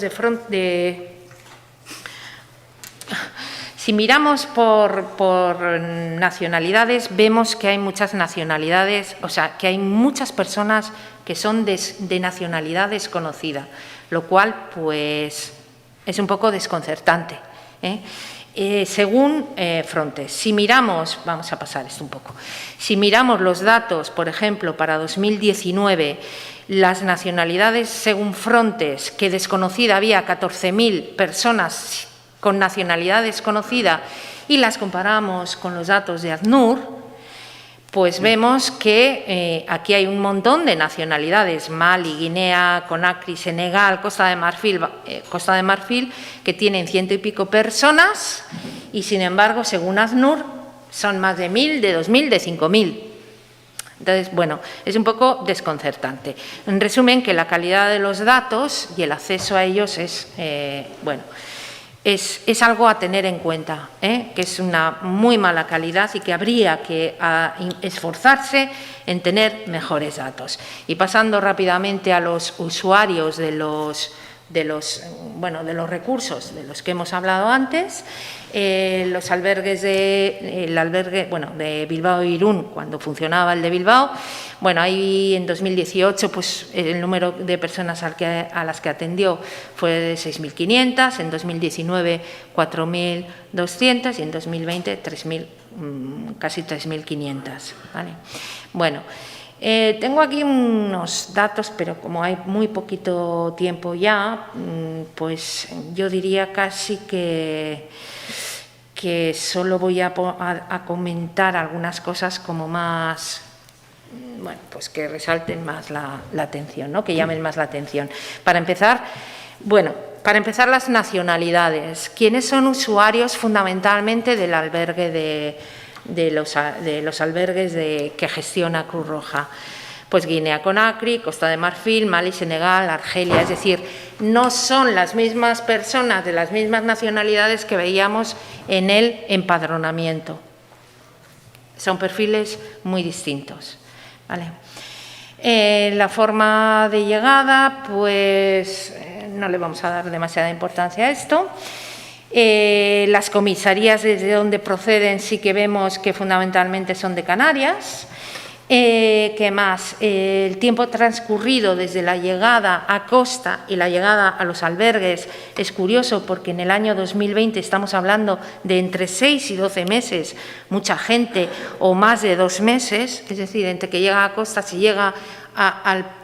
si miramos por nacionalidades, vemos que hay muchas nacionalidades, o sea, que hay muchas personas que son de nacionalidad desconocida, lo cual, pues, es un poco desconcertante, según Frontex. Si miramos, vamos a pasar esto un poco, si miramos los datos, por ejemplo, para 2019, las nacionalidades, según Frontex, que desconocida había 14.000 personas con nacionalidad desconocida y las comparamos con los datos de ACNUR, pues vemos que aquí hay un montón de nacionalidades, Mali, Guinea, Conakry, Senegal, Costa de Marfil, que tienen 100 y pico personas y, sin embargo, según ACNUR, son más de 1.000, de 2.000, de 5.000. Entonces, bueno, es un poco desconcertante. En resumen, que la calidad de los datos y el acceso a ellos es, bueno, es algo a tener en cuenta, que es una muy mala calidad y que habría que esforzarse en tener mejores datos. Y pasando rápidamente a los usuarios de los recursos de los que hemos hablado antes, los albergues de Bilbao e Irún, cuando funcionaba el de Bilbao, bueno, ahí en 2018 pues el número de personas a las que atendió fue de 6.500, en 2019 4.200 y en 2020 casi 3.500, ¿vale? Bueno, tengo aquí unos datos, pero como hay muy poquito tiempo ya, pues yo diría casi que solo voy a comentar algunas cosas como más, bueno, pues que resalten más la atención, ¿no? Que llamen más la atención. Para empezar, bueno, las nacionalidades. ¿Quiénes son usuarios fundamentalmente del albergue de los albergues que gestiona Cruz Roja? pues Guinea Conakry, Costa de Marfil, Mali, Senegal, Argelia, es decir, no son las mismas personas de las mismas nacionalidades que veíamos en el empadronamiento. Son perfiles muy distintos, ¿vale? La forma de llegada, pues no le vamos a dar demasiada importancia a esto. Las comisarías desde donde proceden sí que vemos que fundamentalmente son de Canarias. ¿Qué más? El tiempo transcurrido desde la llegada a costa y la llegada a los albergues es curioso porque en el año 2020 estamos hablando de entre 6 y 12 meses, mucha gente, o más de 2 meses, es decir, entre que llega a costa, si llega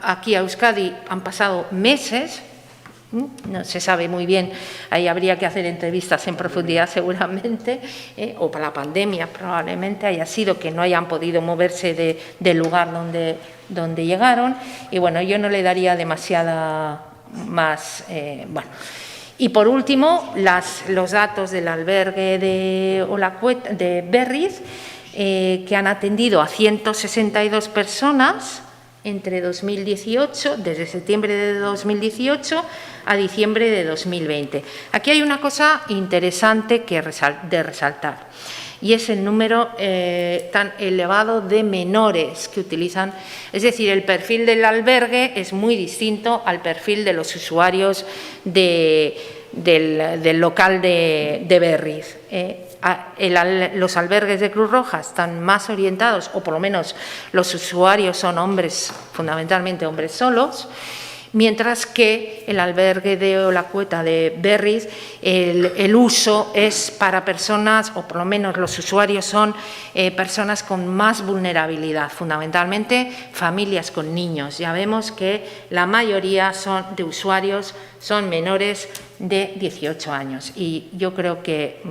aquí a Euskadi han pasado meses. No se sabe muy bien, ahí habría que hacer entrevistas en profundidad seguramente, o para la pandemia probablemente haya sido que no hayan podido moverse del lugar donde llegaron, y bueno, yo no le daría demasiada más, bueno. Y por último, los datos del albergue de Berriz, que han atendido a 162 personas entre 2018, desde septiembre de 2018 a diciembre de 2020. Aquí hay una cosa interesante de resaltar, y es el número tan elevado de menores que utilizan. Es decir, el perfil del albergue es muy distinto al perfil de los usuarios del local de Berriz. Los albergues de Cruz Roja están más orientados, o por lo menos los usuarios son hombres, fundamentalmente hombres solos, mientras que el albergue de Olacueta de Berriz, el uso es para personas, o por lo menos los usuarios son personas con más vulnerabilidad, fundamentalmente familias con niños. Ya vemos que la mayoría de usuarios son menores de 18 años, y yo creo que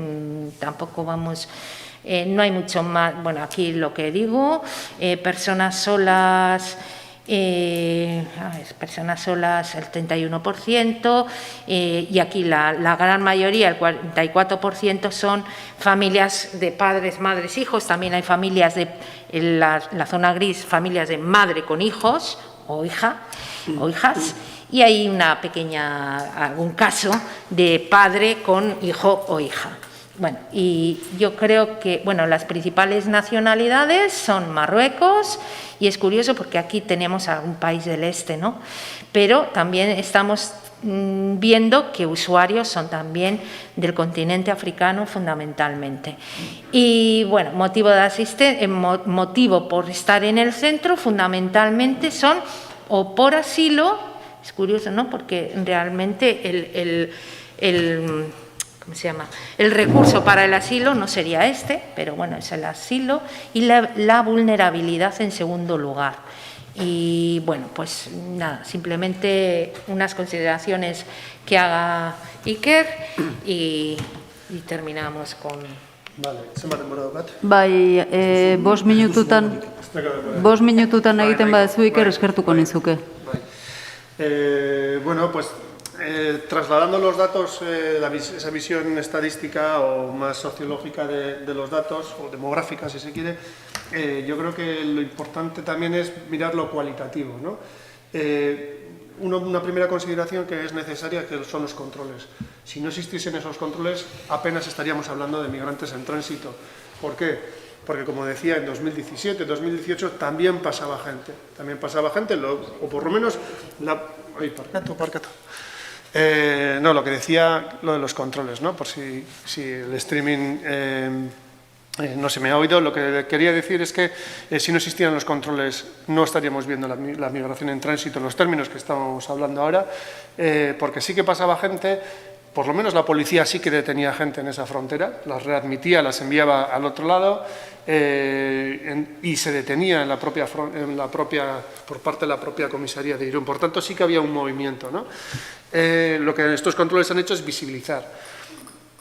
tampoco vamos, no hay mucho más. Bueno, aquí lo que digo, personas solas, personas solas el 31%, y aquí la gran mayoría, el 44%, son familias de padres, madres, hijos. También hay familias en la zona gris, familias de madre con hijos o hija o hijas, y hay algún caso de padre con hijo o hija. Bueno, y yo creo que, bueno, las principales nacionalidades son Marruecos, y es curioso porque aquí tenemos algún país del este, ¿no? Pero también estamos viendo que usuarios son también del continente africano fundamentalmente. Y bueno, motivo por estar en el centro fundamentalmente son o por asilo. Es curioso, ¿no? Porque realmente ¿cómo se llama? El recurso para el asilo no sería pero bueno, es el asilo, y la vulnerabilidad en segundo lugar. Y bueno, pues nada, simplemente unas consideraciones que haga Iker y terminamos con... Vale, zenbat denbora daukat? Bai, 5 minututan egiten baduzu, Iker, eskertuko nizuke. Bueno, pues trasladando los datos, esa visión estadística o más sociológica de los datos, o demográfica si se quiere, yo creo que lo importante también es mirar lo cualitativo, ¿no? Una primera consideración que es necesaria, que son los controles. Si no existiesen esos controles, apenas estaríamos hablando de migrantes en tránsito. ¿Por qué? Porque, como decía, en 2017, 2018 también pasaba gente, o por lo menos lo que decía, lo de los controles, ¿no? Por si el streaming no se me ha oído, lo que quería decir es que si no existieran los controles no estaríamos viendo la migración en tránsito en los términos que estamos hablando ahora, porque sí que pasaba gente. Por lo menos la policía sí que detenía gente en esa frontera, las readmitía, las enviaba al otro lado, y se detenía por parte de la propia comisaría de Irún. Por tanto, sí que había un movimiento, ¿no? Lo que estos controles han hecho es visibilizar.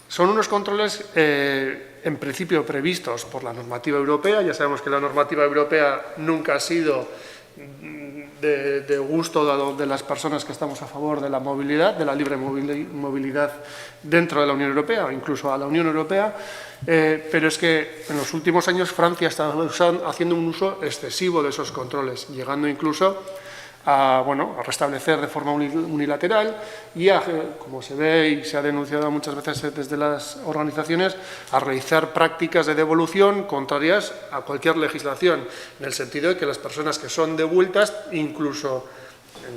Son unos controles, en principio, previstos por la normativa europea. Ya sabemos que la normativa europea nunca ha sido de gusto de las personas que estamos a favor de la movilidad, de la libre movilidad dentro de la Unión Europea o incluso a la Unión Europea, pero es que en los últimos años Francia está haciendo un uso excesivo de esos controles, llegando incluso a restablecer de forma unilateral y como se ve y se ha denunciado muchas veces desde las organizaciones, a realizar prácticas de devolución contrarias a cualquier legislación, en el sentido de que las personas que son devueltas, incluso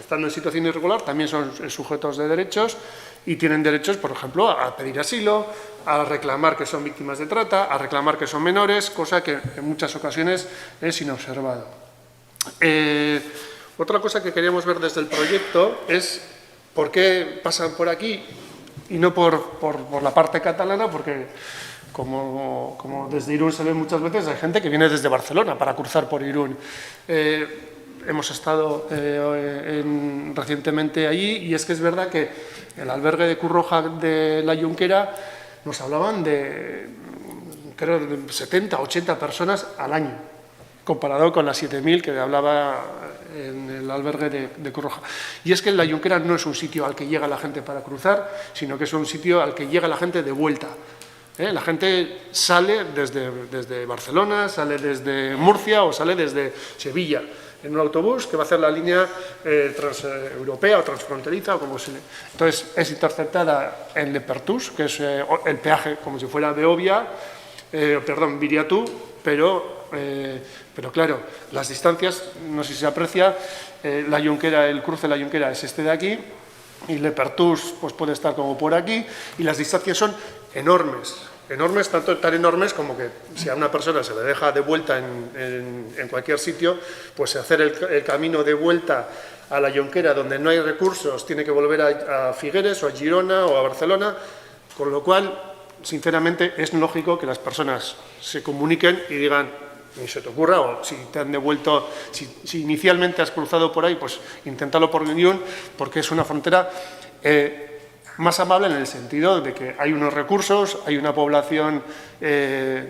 estando en situación irregular, también son sujetos de derechos y tienen derechos, por ejemplo, a pedir asilo, a reclamar que son víctimas de trata, a reclamar que son menores, cosa que en muchas ocasiones es inobservado. Otra cosa que queríamos ver desde el proyecto es por qué pasan por aquí y no por la parte catalana, porque como desde Irún se ve muchas veces, hay gente que viene desde Barcelona para cruzar por Irún. Hemos estado recientemente allí y es que es verdad que el albergue de Cruz Roja de la Jonquera nos hablaban de, creo, de 70, 80 personas al año, comparado con las 7.000 que hablaba en el albergue de Cruz Roja. Y es que la Jonquera no es un sitio al que llega la gente para cruzar, sino que es un sitio al que llega la gente de vuelta. La gente sale desde Barcelona, sale desde Murcia o sale desde Sevilla en un autobús que va a hacer la línea transeuropea o transfronteriza, o como se le... Entonces, es interceptada en Le Pertús, que es el peaje como si fuera Beovia, Viriatú, pero claro, las distancias, no sé si se aprecia, la Jonquera, el cruce de la Jonquera es este de aquí, y Le Pertús pues puede estar como por aquí, y las distancias son enormes, tan enormes como que si a una persona se le deja de vuelta en cualquier sitio, pues hacer el camino de vuelta a la Jonquera donde no hay recursos, tiene que volver a Figueres o a Girona o a Barcelona, con lo cual, sinceramente, es lógico que las personas se comuniquen y digan, ni se te ocurra, o si te han devuelto, si inicialmente has cruzado por ahí, pues inténtalo por Irún, porque es una frontera más amable en el sentido de que hay unos recursos, hay una población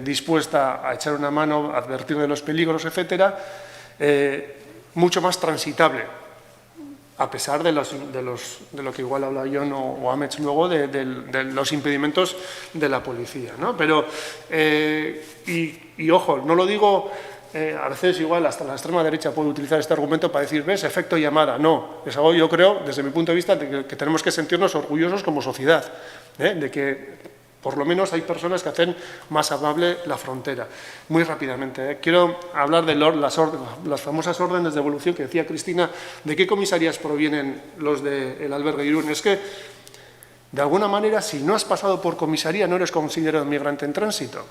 dispuesta a echar una mano, a advertir de los peligros, etcétera, mucho más transitable, a pesar de lo que igual habla John o Amets luego, de los impedimentos de la policía, ¿no? Pero, y ojo, no lo digo, a veces igual hasta la extrema derecha puede utilizar este argumento para decir, ¿ves? Efecto llamada. No, es algo, yo creo, desde mi punto de vista, de que tenemos que sentirnos orgullosos como sociedad, de que por lo menos hay personas que hacen más amable la frontera. Muy rápidamente, quiero hablar de las famosas órdenes de devolución que decía Cristina. ¿De qué comisarías provienen los del albergue de Irún? Es que, de alguna manera, si no has pasado por comisaría, no eres considerado migrante en tránsito.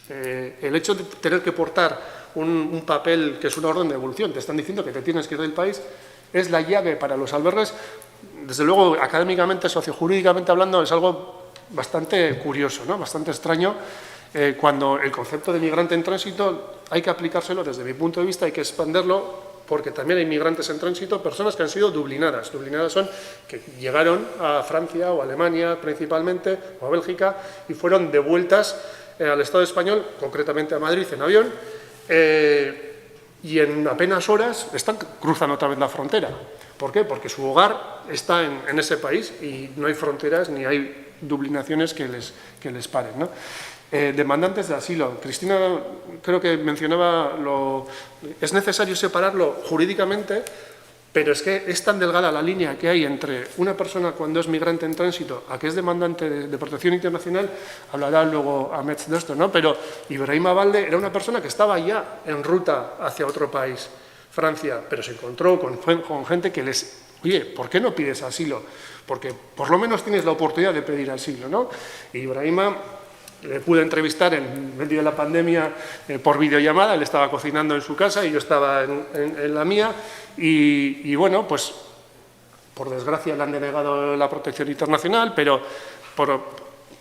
El hecho de tener que portar un papel que es una orden de devolución, te están diciendo que te tienes que ir del país, es la llave para los albergues. Desde luego, académicamente, sociojurídicamente hablando, es algo bastante curioso, ¿no? Bastante extraño, cuando el concepto de migrante en tránsito hay que aplicárselo desde mi punto de vista, hay que expanderlo, porque también hay migrantes en tránsito, personas que han sido dublinadas. Dublinadas son que llegaron a Francia o a Alemania principalmente, o a Bélgica, y fueron devueltas al Estado español, concretamente a Madrid en avión, y en apenas horas cruzan otra vez la frontera. ¿Por qué? Porque su hogar está en ese país y no hay fronteras ni hay dublinaciones que les paren, ¿no? Demandantes de asilo. Cristina creo que mencionaba es necesario separarlo jurídicamente, pero es que es tan delgada la línea que hay entre una persona cuando es migrante en tránsito a que es demandante de protección internacional. Hablará luego Amets de esto, ¿no? Pero Ibrahim Abalde era una persona que estaba ya en ruta hacia otro país, Francia, pero se encontró con gente que oye, ¿por qué no pides asilo? Porque por lo menos tienes la oportunidad de pedir asilo, ¿no? Y Ibrahima le pude entrevistar en medio de la pandemia por videollamada. Él estaba cocinando en su casa y yo estaba en la mía, y bueno, pues por desgracia le han denegado la protección internacional, pero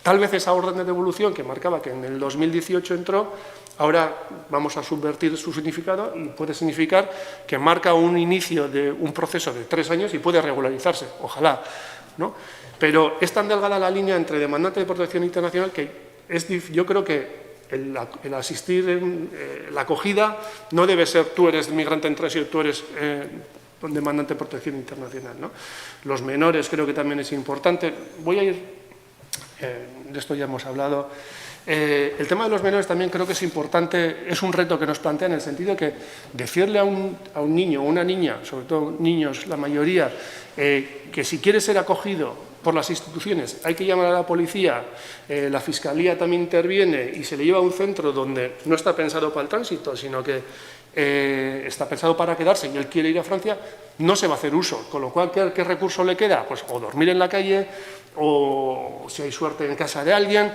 tal vez esa orden de devolución que marcaba que en el 2018 entró, ahora vamos a subvertir su significado y puede significar que marca un inicio de un proceso de 3 años y puede regularizarse, ojalá, ¿no? Pero es tan delgada la línea entre demandante de protección internacional que yo creo que el asistir en la acogida no debe ser tú eres migrante en tránsito, tú eres demandante de protección internacional, ¿no? Los menores creo que también es importante. Voy a ir, de esto ya hemos hablado. El tema de los menores también creo que es importante, es un reto que nos plantea en el sentido de que decirle a un niño o una niña, sobre todo niños, la mayoría, que si quiere ser acogido por las instituciones hay que llamar a la policía, la Fiscalía también interviene y se le lleva a un centro donde no está pensado para el tránsito, sino que está pensado para quedarse y él quiere ir a Francia, no se va a hacer uso. Con lo cual, ¿qué recurso le queda? Pues o dormir en la calle o, si hay suerte, en casa de alguien,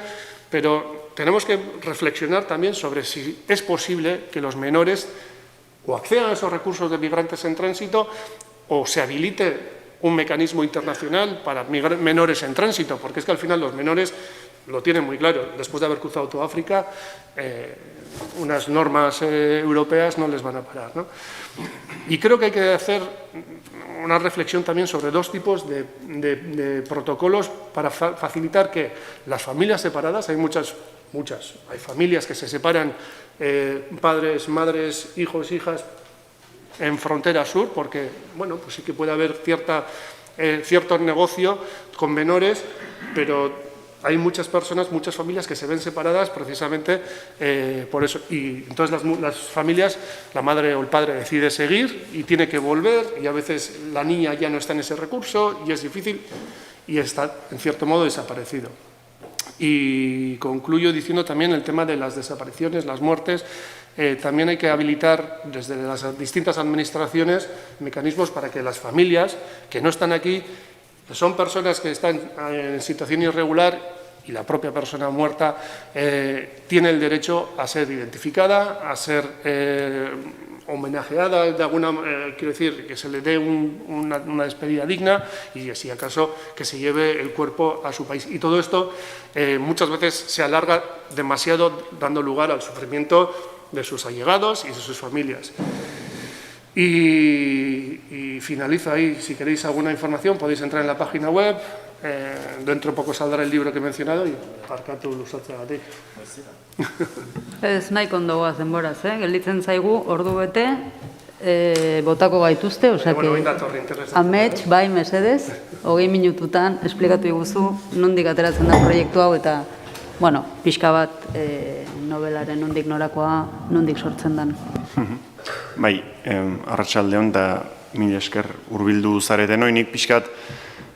pero tenemos que reflexionar también sobre si es posible que los menores o accedan a esos recursos de migrantes en tránsito o se habilite un mecanismo internacional para menores en tránsito, porque es que al final los menores lo tienen muy claro. Después de haber cruzado toda África, unas normas europeas no les van a parar, ¿no? Y creo que hay que hacer una reflexión también sobre dos tipos de protocolos para facilitar que las familias separadas, hay muchas, hay familias que se separan, padres, madres, hijos, hijas, en frontera sur, porque, bueno, pues sí que puede haber cierto negocio con menores, pero hay muchas personas, muchas familias que se ven separadas precisamente por eso. Y entonces las familias, la madre o el padre decide seguir y tiene que volver, y a veces la niña ya no está en ese recurso y es difícil y está, en cierto modo, desaparecido. Y concluyo diciendo también el tema de las desapariciones, las muertes. También hay que habilitar desde las distintas administraciones mecanismos para que las familias que no están aquí, que son personas que están en situación irregular y la propia persona muerta tiene el derecho a ser identificada, a ser homenajeada de alguna, quiero decir, que se le dé una despedida digna y, si acaso, que se lleve el cuerpo a su país. Y todo esto muchas veces se alarga demasiado, dando lugar al sufrimiento de sus allegados y de sus familias. Y finalizo ahí. Si queréis alguna información podéis entrar en la página web. Dentro de poco saldrá el libro que he mencionado y parkatu luzatzeagatik. Ez nahiko ondogoaz denboraz, gelditzen zaigu ordu bete, botako gaituzte, osea amets, bai, mesedez, 20 minututan esplikatu iguzu nondik ateratzen da proiektu hau eta, bueno, pixka bat nobelaren nondik norakoa, nondik sortzen den. Bai, arratsaldeon da mila esker hurbildu zareten, nik pixkat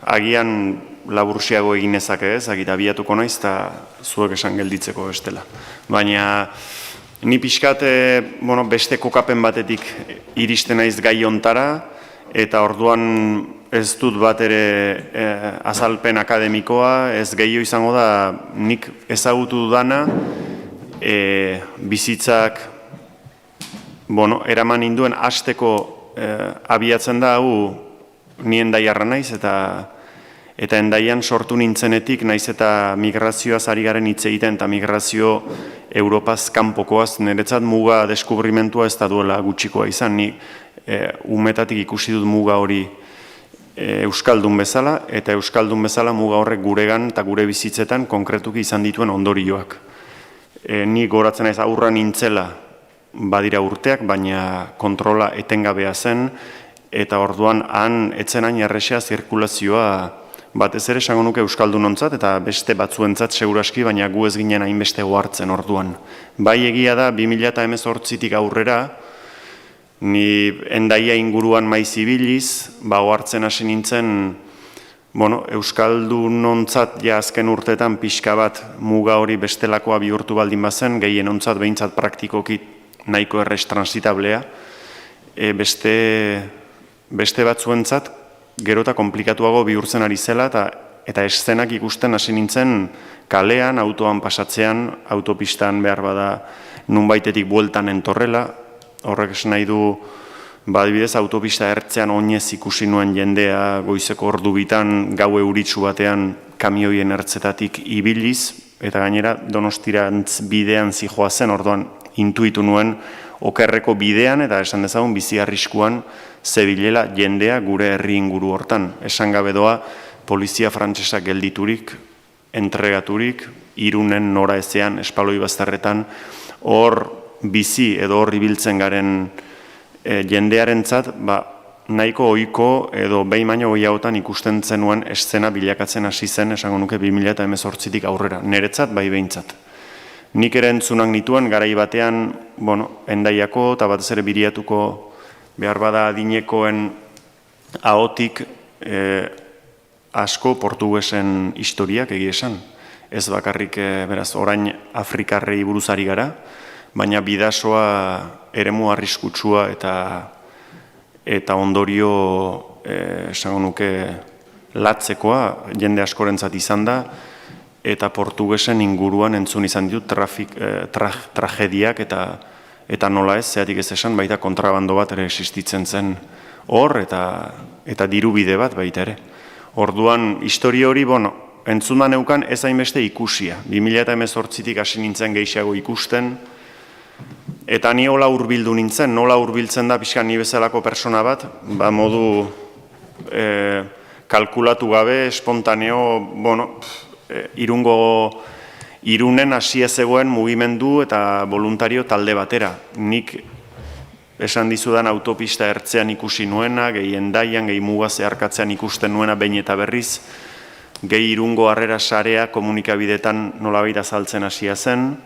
agian labursiago egin ezake ez, abiatuko naiz eta zuek esan gelditzeko bestela. Baina ni pixkat beste kokapen batetik iristen naiz gai hontara eta orduan ez dut bat ere azalpen akademikoa, ez gehiago izango da nik ezagutu dudana bizitzak eraman induen hasteko abiatzen da hau ni Endaiarra naiz eta Endaian sortu nintzenetik naiz eta migrazioaz ari garen hitz egiten eta migrazio Europaz kanpokoaz niretzat muga deskubrimentua ez da duela gutxikoa izan. Ni umetatik ikusi dut muga hori euskaldun bezala eta euskaldun bezala muga horrek guregan eta gure bizitzetan konkretuki izan dituen ondorioak. Ni goratzen naiz aurra nintzela badira urteak, baina kontrola etengabea zen eta orduan han etzen hain errexea zirkulazioa batez ere esango nuke euskaldunontzat eta beste batzuentzat seguraski, baina gu ez ginen hainbeste ohartzen orduan. Bai, egia da 2018tik aurrera ni Hendaia inguruan maiz ibiliz, ohartzen hasi nintzen euskaldunontzat ja azken urteetan pixka bat muga hori bestelakoa bihurtu baldin bazen, gehienontzat behintzat praktikoki nahiko errez transitablea, beste batzuentzat gero eta komplikatuago bihurtzen ari zela eta eszenak ikusten hasi nintzen kalean, autoan pasatzean, autopistan behar bada nunbaitetik bueltan entorrela. Horrek esan nahi du, adibidez, autopista ertzean oinez ikusi nuen jendea goizeko ordu bitan gau euritsu batean kamioien ertzetatik ibiliz, eta gainera Donostirantz bidean zijoazen, orduan intuitu nuen okerreko bidean eta esan dezagun bizi arriskuan zebilela jendea gure herri inguru hortan. Esan gabe doa polizia frantsesak gelditurik entregaturik, Irunen nora ezean, espaloi bazterretan, hor bizi edo hor ibiltzen garen jendearentzat, nahiko ohiko edo behin baino gehiagotan ikusten zenuen eszena bilakatzen hasi zen, esango nuke 2018tik aurrera, niretzat bai behintzat. Nik ere entzunak nituen, garai batean, Hendaiako eta batez ere Biriatuko behar bada adinekoen ahotik asko portugesen historiak egia esan. Ez bakarrik, beraz, orain Afrikarrei buruz ari gara, baina bidasoa eremu arriskutsua eta ondorio, esango nuke, latzekoa jende askorentzat izan da, eta portugesen inguruan entzun izan ditut tragediak eta nola ez, zeatik ez esan, baita kontrabando bat ere existitzen zen hor, eta dirubide bat baita ere. Orduan, historia hori, entzunan neukan ez hainbeste ikusia. 2018tik hasi nintzen gehiago ikusten, eta ni hola hurbildu nintzen, nola hurbiltzen da pixka ni bezalako persona bat, modu kalkulatu gabe, espontaneo, Irunen hasia zegoen mugimendu eta voluntario talde batera. Nik esan dizudan autopista ertzean ikusi nuena, gehi Hendaian, gehi muga zeharkatzean ikusten nuena behin eta berriz, gehi Irungo harrera sarea komunikabidetan nolabait azaltzen hasia zen.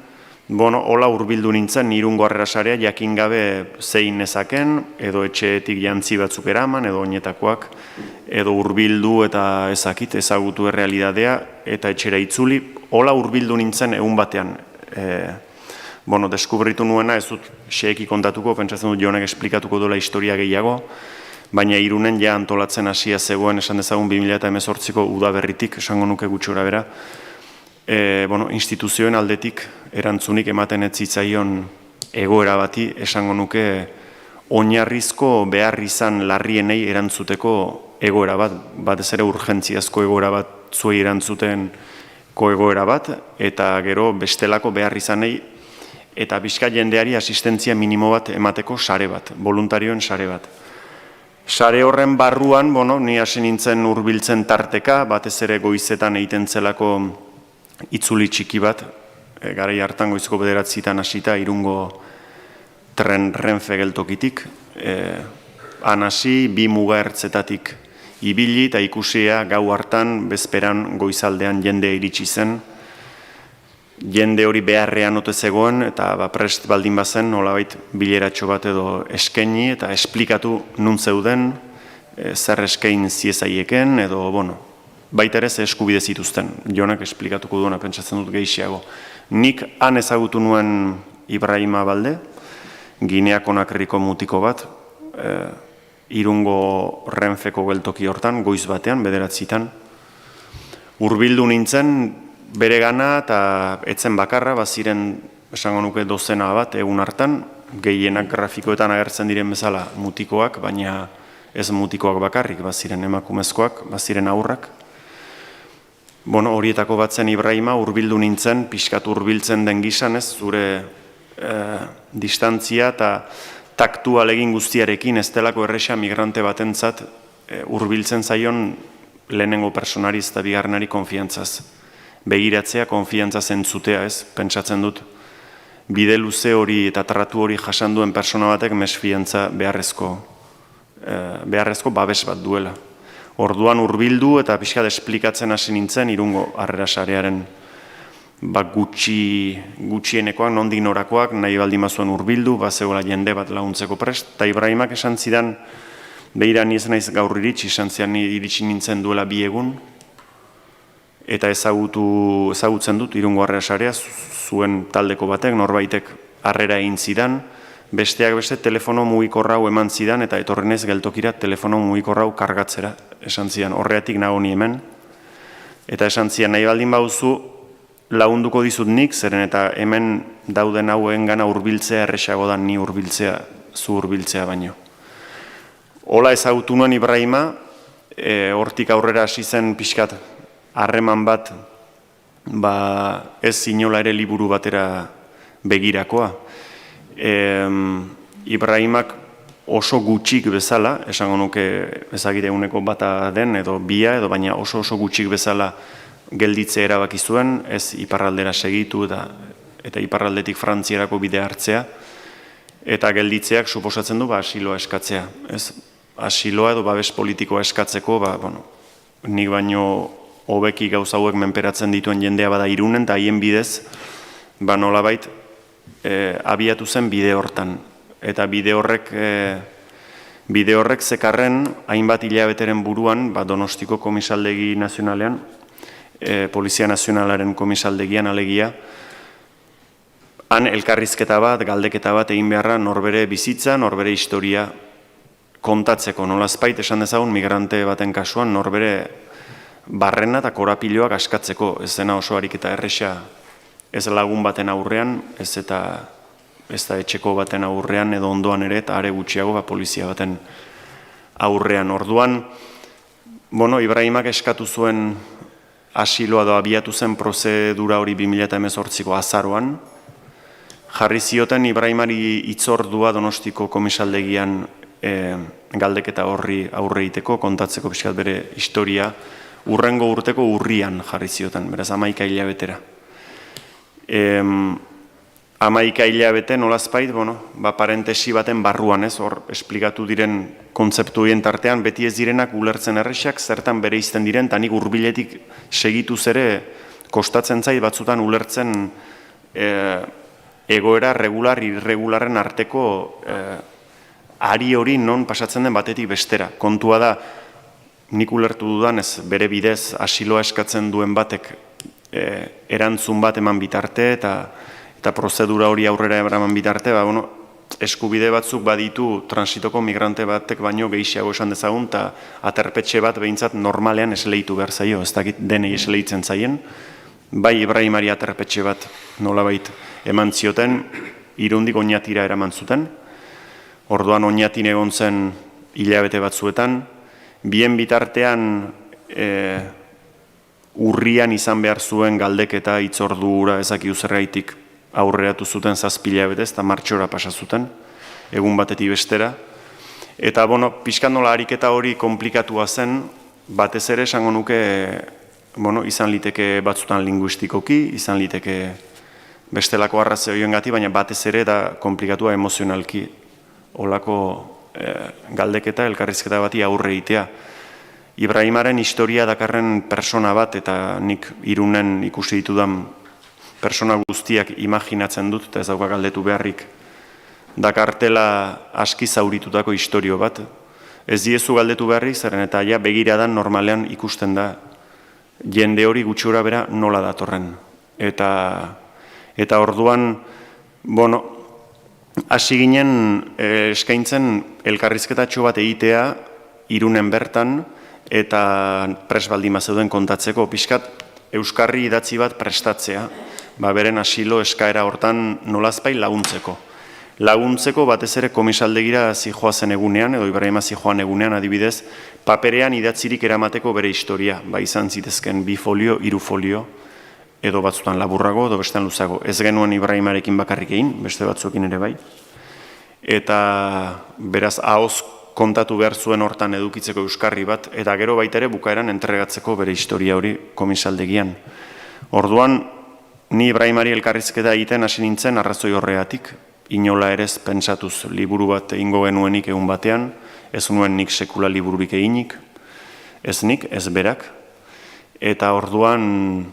Hola hurbildu nintzen Irungo harrera sarea jakin gabe zein nezaken, edo etxeetik jantzi batzuk eraman, edo oinetakoak, edo hurbildu eta ezagutu errealidadea, eta etxera itzuli. Hola hurbildu nintzen egun batean. Deskubritu nuena, ez dut xeeki kontatuko, pentsatzen dut Jonek esplikatuko dola historia gehiago, baina Irunen ja antolatzen hasia zegoen, esan dezagun 2018ko udaberritik, esango nuke gutxora bera, instituzioen aldetik erantzunik ematen ez zitzaion egoera bati, esango nuke oinarrizko behar izan larrienei erantzuteko egoera bat, batez ere urgentziazko egoera bat, zuei erantzuteko egoera bat, eta gero bestelako behar izanei, eta bizka jendeari asistentzia minimo bat emateko sare bat, voluntarioen sare bat. Sare horren barruan, ni hasi nintzen hurbiltzen tarteka, batez ere goizetan egiten zelako itzuli txiki bat, garai hartan goizko 9:00 hasita Irungo Renfe geltokitik, han hasi 2 muga ertzetatik ibili eta ikusia gau hartan bezperan goizaldean jende iritsi zen, jende hori beharrean ote zegoen eta prest baldin bazen nolabait bileratxo bat edo eskaini eta esplikatu nun zeuden, zer eskain ziezaieken edo, baita ere ze eskubide zituzten. Jonak esplikatuko duena pentsatzen dut gehiago. Nik han ezagutu nuen Ibrahima Balde, Ginea Konakriko mutiko bat, Irungo Renfeko geltoki hortan, goiz batean, 9:00. Hurbildu nintzen bere gana eta etzen bakarra, baziren, esango nuke dozena bat egun hartan, gehienak grafikoetan agertzen diren bezala mutikoak, baina ez mutikoak bakarrik, baziren emakumezkoak, baziren aurrak. Horietako batzen Ibrahima, hurbildu nintzen, pixkat hurbiltzen den gizan ez, zure distantzia eta taktu alegin guztiarekin ez delako erresa migrante batentzat hurbiltzen zaion lehenengo personari eta bigarrenari konfiantzaz. Begiratzea, konfiantzaz entzutea ez, pentsatzen dut, bide luze hori eta tratu hori jasanduen persona batek mesfiantza beharrezko babes bat duela. Orduan hurbildu eta pixkat esplikatzen hasi nintzen Irungo harrera sarearen gutxienekoak, nondik norakoak, nahi baldin bazuen hurbildu, bazegoela jende bat laguntzeko prest, eta Ibrahimak esan zidan, behira ni ez naiz gaur iritsi, esan zidan ni iritsi nintzen duela 2 egun, eta ezagutzen dut Irungo harrera sarea, zuen taldeko batek, norbaitek harrera egin zidan, besteak beste telefono mugikorrau eman zidan, eta etorrenez geltokira telefono mugikorrau kargatzera, esan zidan, horreatik nago ni hemen, eta esan zidan, nahi baldin bauzu, lagunduko dizut nik, zeren eta hemen dauden hauen gana hurbiltzea erresago da ni hurbiltzea, zu hurbiltzea baino. Hola ezagutu nuen Ibrahima, hortik aurrera hasi zen pixkat harreman bat, ez inola ere liburu batera begirakoa. Ibrahimak oso gutxik bezala, esango nuke ezagite eguneko bata den, edo bia, edo baina oso gutxik bezala gelditze erabaki zuen, ez iparraldera segitu eta iparraldetik Frantzierako bide hartzea, eta gelditzeak suposatzen du asiloa eskatzea. Asiloa edo babes politikoa eskatzeko, nik baino hobeki gauza hauek menperatzen dituen jendea bada Irunen, eta haien bidez, nolabait, abiatu zen bide hortan. Eta bide horrek zekarren, hainbat hilabeteren buruan, Donostiko komisaldegi nazionalean, Polizia Nazionalaren komisaldegian alegia, han elkarrizketa bat, galdeketa bat egin beharra norbere bizitza, norbere historia kontatzeko. Nolazpait esan dezagun migrante baten kasuan norbere barrena eta korapiloak askatzeko. Ez dena oso ariketa erresa, ez lagun baten aurrean, ez da etxeko baten aurrean edo ondoan ere, eta are gutxiago polizia baten aurrean. Orduan, Ibrahimak eskatu zuen asiloa edo abiatu zen prozedura hori 2018ko azaroan, jarri zioten Ibrahimari hitzordua Donostiko komisaldegian galdeketa horri aurreiteko, kontatzeko pixkat bere historia, urrengo urteko urrian jarri zioten, beraz 11 hilabetera. 11 hilabete nolazpait, parentesi baten barruan, hor esplikatu diren kontzeptu horien tartean, beti ez direnak ulertzen erresak, zertan bere izten diren, eta nik hurbiletik segituz ere kostatzen zait batzutan ulertzen egoera regular, irregularren arteko ari hori non pasatzen den batetik bestera. Kontua da, nik ulertu dudan ez bere bidez asiloa eskatzen duen batek erantzun bat eman bitarte eta prozedura hori aurrera eraman bitarte, eskubide batzuk baditu transitoko migrante batek baino gehiago esan dezagun, eta aterpetxe bat behintzat normalean esleitu behar zaio, ez dakit denei esleitzen zaien, bai Ibrahimari aterpetxe bat nolabait eman zioten, Irundik Oñatira eraman zuten, orduan Oñatin egon zen hilabete batzuetan, bien bitartean urrian izan behar zuen galdeketa hitzordura ezaki uzerraitik aurreratu zuten 7 hilabetez, eta martxora pasa zuten, egun batetik bestera. Eta, pixkan nola ariketa hori komplikatua zen, batez ere esango nuke, izan liteke batzutan linguistikoki, izan liteke bestelako arrazio joengati, baina batez ere da komplikatua emozionalki olako galdeketa, elkarrizketa bati aurre egitea. Ibrahimaren historia dakarren persona bat, eta nik Irunen ikusi ditudan persona guztiak imaginatzen dut, eta ez dauka galdetu beharrik, dakartela aski zauritutako historio bat. Ez diezu galdetu beharrik, zeren eta begiradan normalean ikusten da jende hori gutxura bera nola datorren. Eta orduan, hasi ginen eskaintzen elkarrizketatxo bat egitea Irunen bertan, eta pres baldin zeuden kontatzeko, pixkat euskarri idatzi bat prestatzea, beren asilo eskaera hortan nolazpai laguntzeko. Laguntzeko batez ere komisaldegira zijoazen egunean, edo Ibrahima zijoan egunean adibidez, paperean idatzirik eramateko bere historia, izan zitezken 2 folio, 3 folio, edo batzutan laburrago, edo bestean luzago. Ez genuen Ibrahimarekin bakarrik egin, beste batzuekin ere bai. Eta beraz, ahoz kontatu behar zuen hortan edukitzeko euskarri bat, eta gero baita ere bukaeran entregatzeko bere historia hori komisaldegian. Orduan, ni Ibrahimari elkarrizketa egiten hasi nintzen arrazoi horregatik, inola ere pentsatuz liburu bat egingo genuenik egun batean, ez nuen nik sekula libururik eginik, ez nik, ez berak, eta orduan,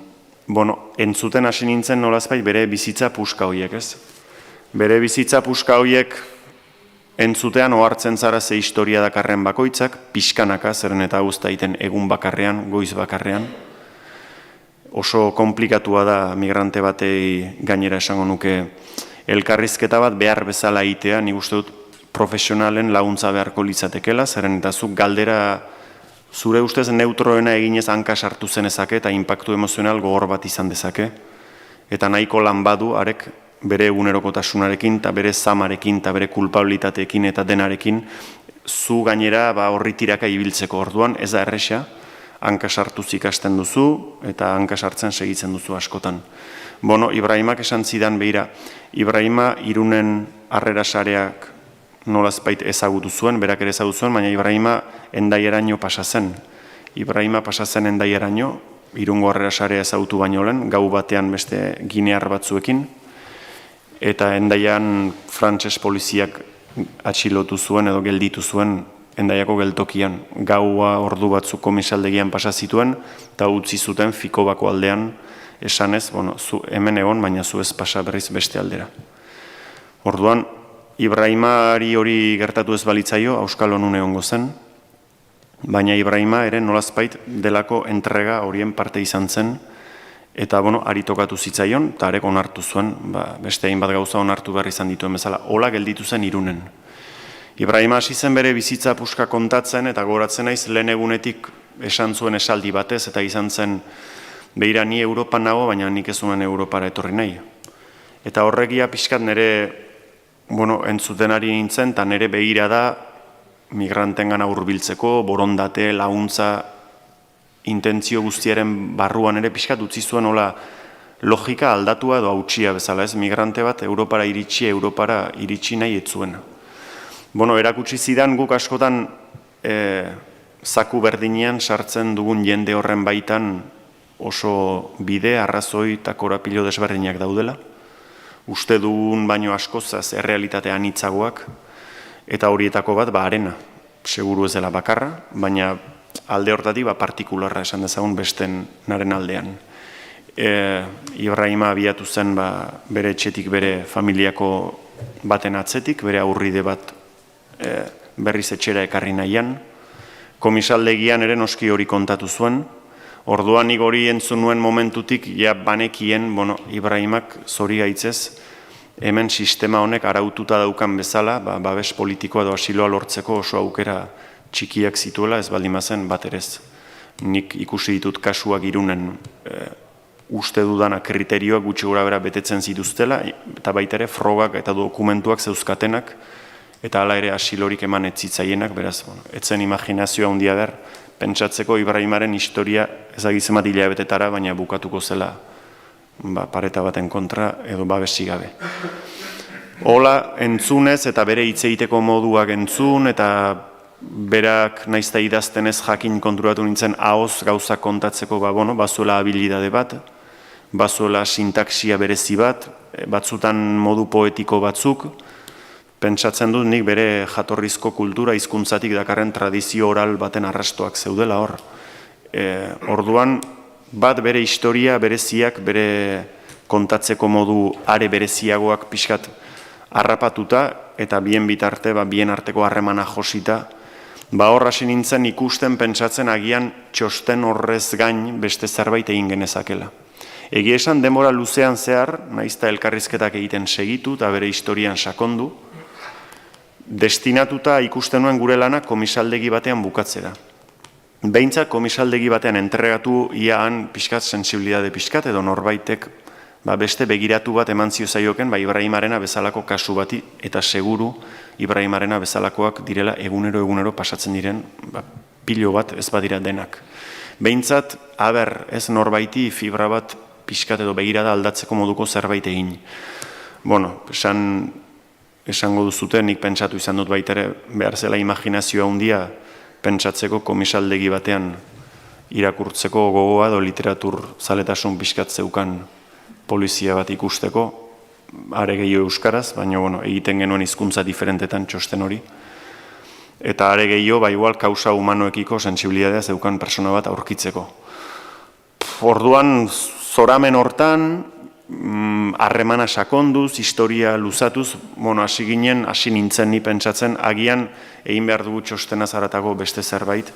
entzuten hasi nintzen nolazbait bere bizitza puska horiek, ez? Bere bizitza puska horiek entzutean ohartzen zara ze historia dakarren bakoitzak, pixkanaka, zeren eta guzta egiten egun bakarrean, goiz bakarrean. Oso komplikatua da migrante batei gainera esango nuke elkarrizketa bat behar bezala egitea, nik uste dut profesionalen laguntza beharko litzatekela, zeren eta zuk galdera zure ustez neutroena eginez hanka sartu zenezake eta inpaktu emozional gogor bat izan dezake. Eta nahiko lan badu arek bere egunerokotasunarekin, eta bere zamarekin, eta bere kulpabilitateekin eta denarekin, zu gainera horri tiraka ibiltzeko orduan, ez da erresa, hanka sartuz ikasten duzu, eta hanka sartzen segitzen duzu askotan. Ibrahimak esan zidan behira, Ibrahima Irunen harrera sareak nolazbait ezagutu zuen, berak ere ezagutu zuen, baina Ibrahima Endaiaraino pasa zen. Ibrahima pasa zen Endaiaraino, Irungo Harrera Sarea ezagutu baino lehen, gau batean beste ginear batzuekin, eta Hendaian frantses poliziak atxilotu zuen edo gelditu zuen Hendaiako geltokian. Gaua ordu batzuk komisaldegian pasa zituen, eta utzi zuten Fikobako aldean, esanez, zu hemen egon, baina zu ez pasa berriz beste aldera. Orduan, Ibrahimari hori gertatu ez balitzaio, Auskalo nun egongo zen, baina Ibrahima ere nolazpait delako entrega horien parte izan zen, eta ari tokatu zitzaion, eta arek onartu zuen, beste hainbat gauza onartu behar izan dituen bezala, hola gelditu zen Irunen. Ibrahima hasi zen bere bizitza puska kontatzen, eta goratzen naiz lehen egunetik esan zuen esaldi batez, eta izan zen, beira ni Europan nago, baina nik ez zuen Europara etorri nahi. Eta horregia pixkat nire, entzuten ari nintzen, eta nire begira da, migrantengana hurbiltzeko, borondate, laguntza, intentzio guztiaren barruan ere pixkat utzi zuen hola logika aldatua edo hautsia bezala, ez? Migrante bat Europara iritsi nahi ez zuen. Erakutsi zidan guk askotan zaku berdinean sartzen dugun jende horren baitan oso bide, arrazoi eta korapilo desberdinak daudela. Uste dugun baino askozaz errealitate anitzagoak, eta horietako bat arena, seguru ez dela bakarra, baina alde hortatik partikularra esan dezagun besten naren aldean. Ibrahima abiatu zen bere etxetik bere familiako baten atzetik, bere aurride bat berriz etxera ekarri nahian. Komisaldegian ere noski hori kontatu zuen. Orduan nik hori entzun nuen momentutik, banekien, Ibrahimak zori gaitzez, hemen sistema honek araututa daukan bezala, babes politikoa edo asiloa lortzeko oso aukera txikiak zituela, ez baldin bazen bat erez. Nik ikusi ditut kasuak Irunen uste dudana kriterioak gutxi gora bera betetzen zituztela, eta baita ere frogak eta dokumentuak zeuzkatenak, eta hala ere asilorik eman etzitzaienak, beraz, etzen imaginazioa handia behar, pentsatzeko Ibrahimaren historia ezagitzen bat hilabetetara, baina bukatuko zela pareta baten kontra edo babesik gabe. Hola entzunez eta bere hitz egiteko moduak entzun eta berak naizta idaztenez jakin konturatu nintzen ahoz gauza kontatzeko bazuela habilidade bat, bazuela sintaksia berezi bat, batzutan modu poetiko batzuk, pentsatzen dut nik bere jatorrizko kultura hizkuntzatik dakarren tradizio oral baten arrastoak zeudela hor. Orduan, bat bere historia bereziak, bere kontatzeko modu are bereziagoak pixkat harrapatuta, eta bien bitarte, bien arteko harremana josita, hor hasi nintzen ikusten pentsatzen agian txosten horrez gain beste zerbait egin genezakela. Egia esan denbora luzean zehar, naizta elkarrizketak egiten segitu eta bere historian sakondu, destinatuta ikusten nuen gure lana komisaldegi batean bukatzera. Behintzat komisaldegi batean entregatu iaan pixkat, sensibilidade pixkat, edo norbaitek beste begiratu bat eman zio zaioken Ibrahimarena bezalako kasu bati, eta seguru Ibrahimarena bezalakoak direla egunero pasatzen diren pilo bat ez badira denak. Behintzat, ez norbaiti fibra bat pixkat edo begirada aldatzeko moduko zerbait egin. Esango duzuten, nik pentsatu izan dut baitere behar zela imaginazioa handia pentsatzeko komisaldegi batean irakurtzeko gogoa edo literatur zaletasun pixkat zeukan polizia bat ikusteko, are gehiago euskaraz, baina egiten genuen hizkuntza diferentetan txosten hori. Eta are gehiago, igual, kausa humanoekiko sensibilidadea zeukan persona bat aurkitzeko. Orduan, zoramen hortan, harremana sakonduz, historia luzatuz, hasi ginen, hasi nintzen ni pentsatzen, agian egin behar dugu txostena zaratago beste zerbait.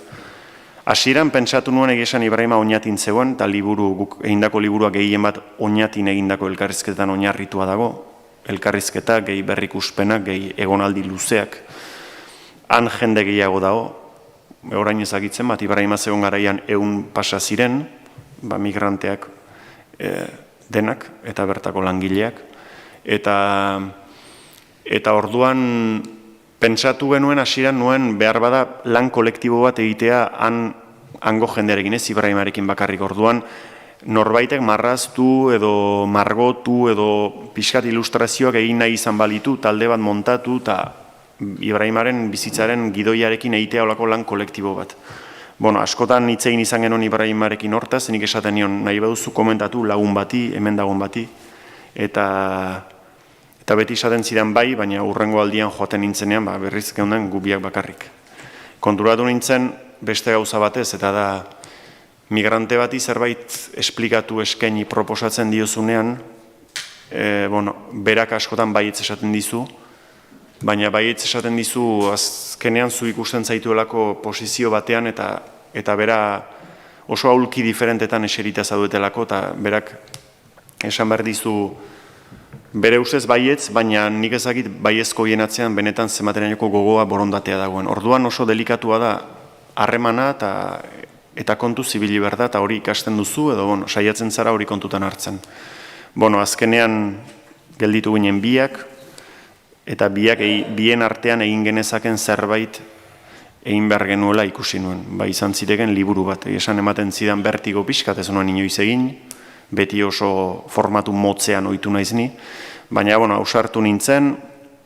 Hasieran pentsatu nuen egizan Ibrahima oinatin zegoen, eta guk egindako liburuak gehien bat oinatin egindako elkarrizketan oinarritua dago. Elkarrizketa, gehi berrikuspenak, gehi egonaldi luzeak. Han jende gehiago dago, orain ezagitzen bat, Ibrahima zegoen garaian 100 pasa ziren, migranteak denak, eta bertako langileak. Eta orduan pentsatu genuen hasieran nuen behar bada lan kolektibo bat egitea hango jendearekin, ez Ibrahimarekin bakarrik. Orduan norbaitek marraztu edo margotu edo pixkat ilustrazioak egin nahi izan balitu, talde bat montatu eta Ibrahimaren bizitzaren gidoiarekin egitea olako lan kolektibo bat. Bueno, askotan hitz egin izan genuen Ibrahimarekin hortaz, nik esaten nion nahi baduzu komentatu lagun bati, hemen dagoen bati, eta beti esaten zidan bai, baina hurrengo aldian joaten nintzenean, berriz geunden gubiak bakarrik. Konturatu nintzen beste gauza batez, eta da migrante bati zerbait esplikatu eskaini proposatzen diozunean, berak askotan baietz esaten dizu, baina baietz esaten dizu azkenean zu ikusten zaituelako posizio batean eta bera oso aulki diferentetan eserita zaudetelako eta berak esan behar dizu bere ustez baietz, baina nik ezakit baiezko hien atzean benetan zemateraneko gogoa borondatea dagoen. Orduan oso delikatua da harremana eta kontu zibili behar da eta hori ikasten duzu edo saiatzen zara hori kontutan hartzen. Azkenean gelditu ginen biak, eta bien artean egin genezaken zerbait egin behar genuela ikusi nuen. Izan zireken liburu bat. Esan ematen zidan bertigo pixkat ez nuen inoiz egin, beti oso formatu motzean ohitu naiz ni, baina ausartu nintzen,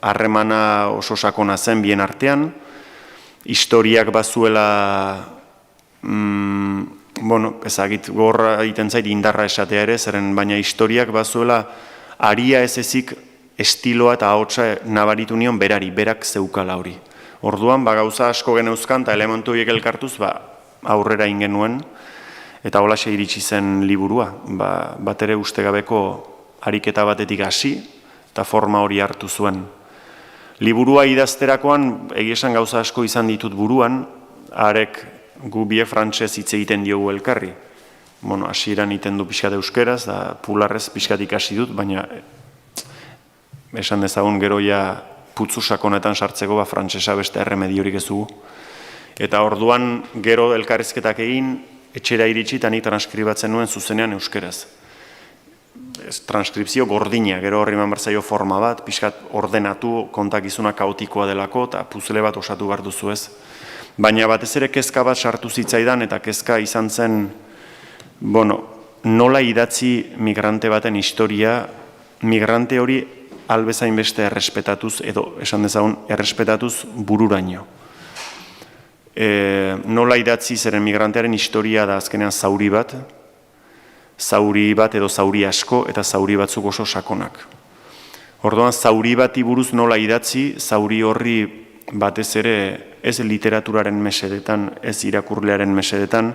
harremana oso sakona zen bien artean, historiak bazuela, ezagit gorra egiten zait indarra esatea ere, zeren baina historiak bazuela aria ez ezik estiloa eta ahotsa nabaritu nion berak zeukala hori. Orduan, gauza asko geneuzkan eta elementu horiek elkartuz aurrera ingenuen eta holaxe iritsi zen liburua. Bat ere ustegabeko ariketa batetik hasi eta forma hori hartu zuen. Liburua idazterakoan egiesan gauza asko izan ditut buruan, arek gu biek frantsez hitz egiten diogu elkarri. Hasieran iten du pixkat euskeraz, da pularrez pixkat ikasi dut, baina esan dezagun gero ja putzu sakonetan sartzeko frantsesa beste erremediorik ez dugu. Eta orduan gero elkarrizketak egin, etxera iritsi eta nik transkribatzen nuen zuzenean euskeraz. Transkripzio gordina, gero horri eman berzaio forma bat, pixkat ordenatu, kontakizuna kaotikoa delako eta puzle bat osatu behar duzu ez. Baina batez ere kezka bat sartu zitzaidan eta kezka izan zen, nola idatzi migrante baten historia, migrante hori albezain beste errespetatuz, edo esan dezagun errespetatuz bururaino. Nola idatzi zeren migrantearen historia da azkenean zauri bat edo zauri asko eta zauri batzuk oso sakonak. Orduan zauri bati buruz nola idatzi, zauri horri batez ere ez literaturaren mesedetan, ez irakurlearen mesedetan,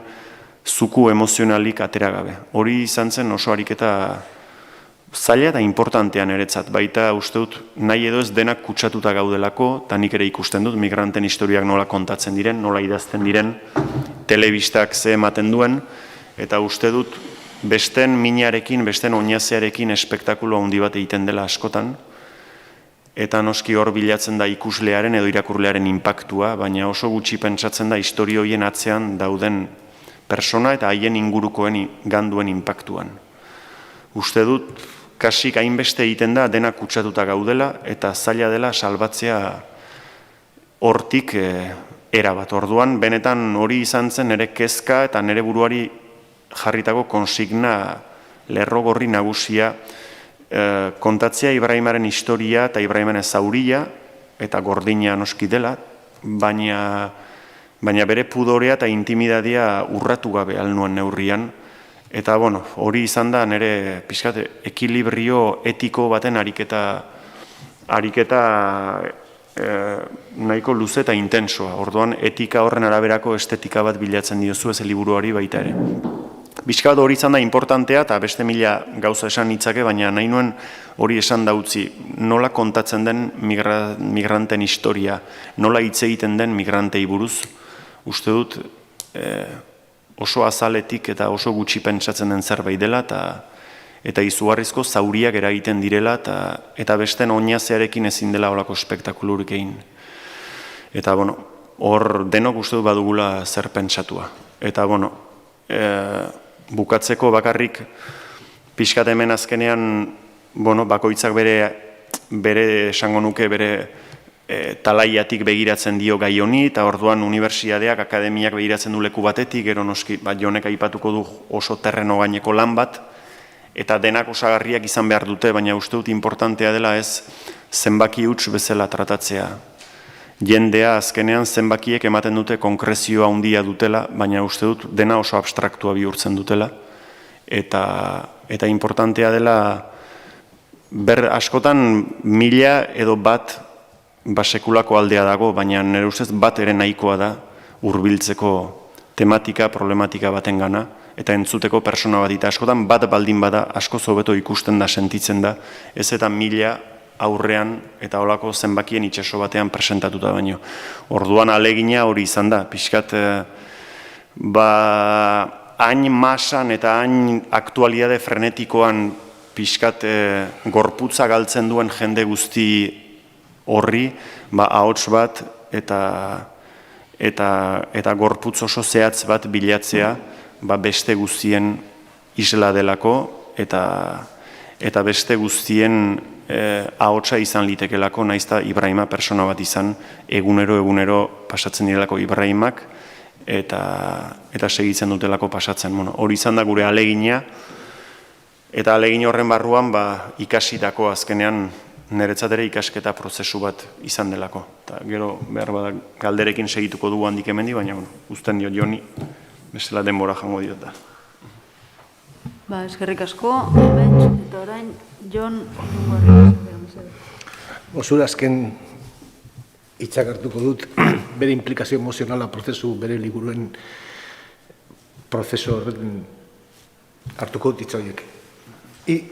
zuku emozionalik atera gabe. Hori izan zen oso ariketa zaila eta importantean eretzat, baita uste dut nahi edo ez denak kutsatuta gaudelako, eta nik ere ikusten dut migranten historiak nola kontatzen diren, nola idazten diren, telebistak ze ematen duen, eta uste dut besten minarekin, besten oinazearekin espektakulo handi bat egiten dela askotan, eta noski hor bilatzen da ikuslearen edo irakurlearen inpaktua, baina oso gutxi pentsatzen da historio horien atzean dauden persona eta haien ingurukoen ganduen inpaktuan. Uste dut, kasik hainbeste egiten da denak kutsatuta gaudela eta zaila dela salbatzea hortik erabat. Orduan, benetan hori izan zen nire kezka eta nire buruari jarritako konsigna lerro gorri nagusia kontatzea Ibrahimaren historia eta Ibrahimaren zauria eta gordina noski dela, baina bere pudorea eta intimidadia urratu gabe alnuen neurrian. Eta hori izan da nire pixkat ekilibrio etiko baten ariketa nahiko luze eta intensoa. Orduan etika horren araberako estetika bat bilatzen diozu ez liburuari baita ere. Pixkat hori izan da importantea eta beste mila gauza esan nitzake, baina nahi nuen hori esan da utzi. Nola kontatzen den migranten historia, nola hitz egiten den migrantei buruz, uste dut oso azaletik eta oso gutxi pentsatzen den zerbait dela eta izugarrizko zauriak eragiten direla eta besten oinazearekin ezin dela olako espektakulurik egin. Eta hor denok uste dut badugula zer pentsatua. Eta bukatzeko bakarrik pixkat hemen azkenean bakoitzak bere esango nuke bere talaiatik begiratzen dio gai honi, eta orduan unibertsitateak, akademiak begiratzen du leku batetik, gero noski, Jonek aipatuko du oso terreno gaineko lan bat, eta denak osagarriak izan behar dute, baina uste dut importantea dela ez zenbaki huts bezala tratatzea jendea azkenean zenbakiek ematen dute konkrezioa handia dutela, baina uste dut dena oso abstraktua bihurtzen dutela, eta importantea dela, askotan 1000 edo bat sekulako aldea dago, baina nire ustez bat ere nahikoa da hurbiltzeko tematika, problematika baten gana, eta entzuteko persona bat, eta askotan bat baldin bada, asko hobeto ikusten da, sentitzen da, ez eta 1000 aurrean eta holako zenbakien itsaso batean presentatuta baino. Orduan alegina hori izan da, pixkat, hain masan eta hain aktualitate frenetikoan pixkat gorputza galtzen duen jende guzti horri, ahots bat eta gorputz oso zehatz bat bilatzea beste guztien isla delako eta beste guztien ahotsa izan litekelako, naiz eta Ibrahima persona bat izan egunero pasatzen direlako Ibrahimak eta segitzen dutelako pasatzen. Hori izan da gure alegina, eta alegin horren barruan ikasitako azkenean niretzat ere ikasketa prozesu bat izan delako. Gero behar bada galderekin segituko dugu handik hemendi, baina uzten dio Joni, bestela denbora jango diot da. Eskerrik asko, eta orain, Jon, Zure azken hitzak hartuko dut, bere implikazio emozionala prozesu, bere liburuen prozesu horren hartuko dut hitza horiek. Y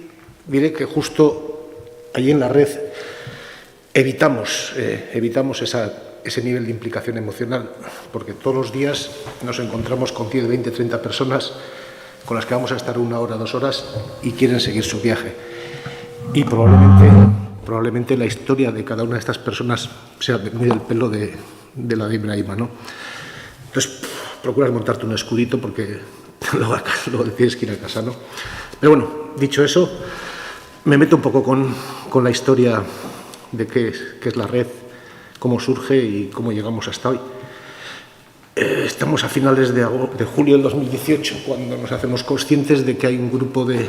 diré que justo allí en la red evitamos ese nivel de implicación emocional, porque todos los días nos encontramos con 10, 20, 30 personas con las que vamos a estar 1 hora, 2 horas y quieren seguir su viaje. Y probablemente la historia de cada una de estas personas sea muy del pelo de la de Ibrahima, ¿no? Entonces, procuras montarte un escudito porque luego tienes que ir a casa, ¿no? Pero bueno, dicho eso, me meto un poco con la historia de qué es la red, cómo surge y cómo llegamos hasta hoy. Estamos a finales de julio del 2018, cuando nos hacemos conscientes de que hay un grupo de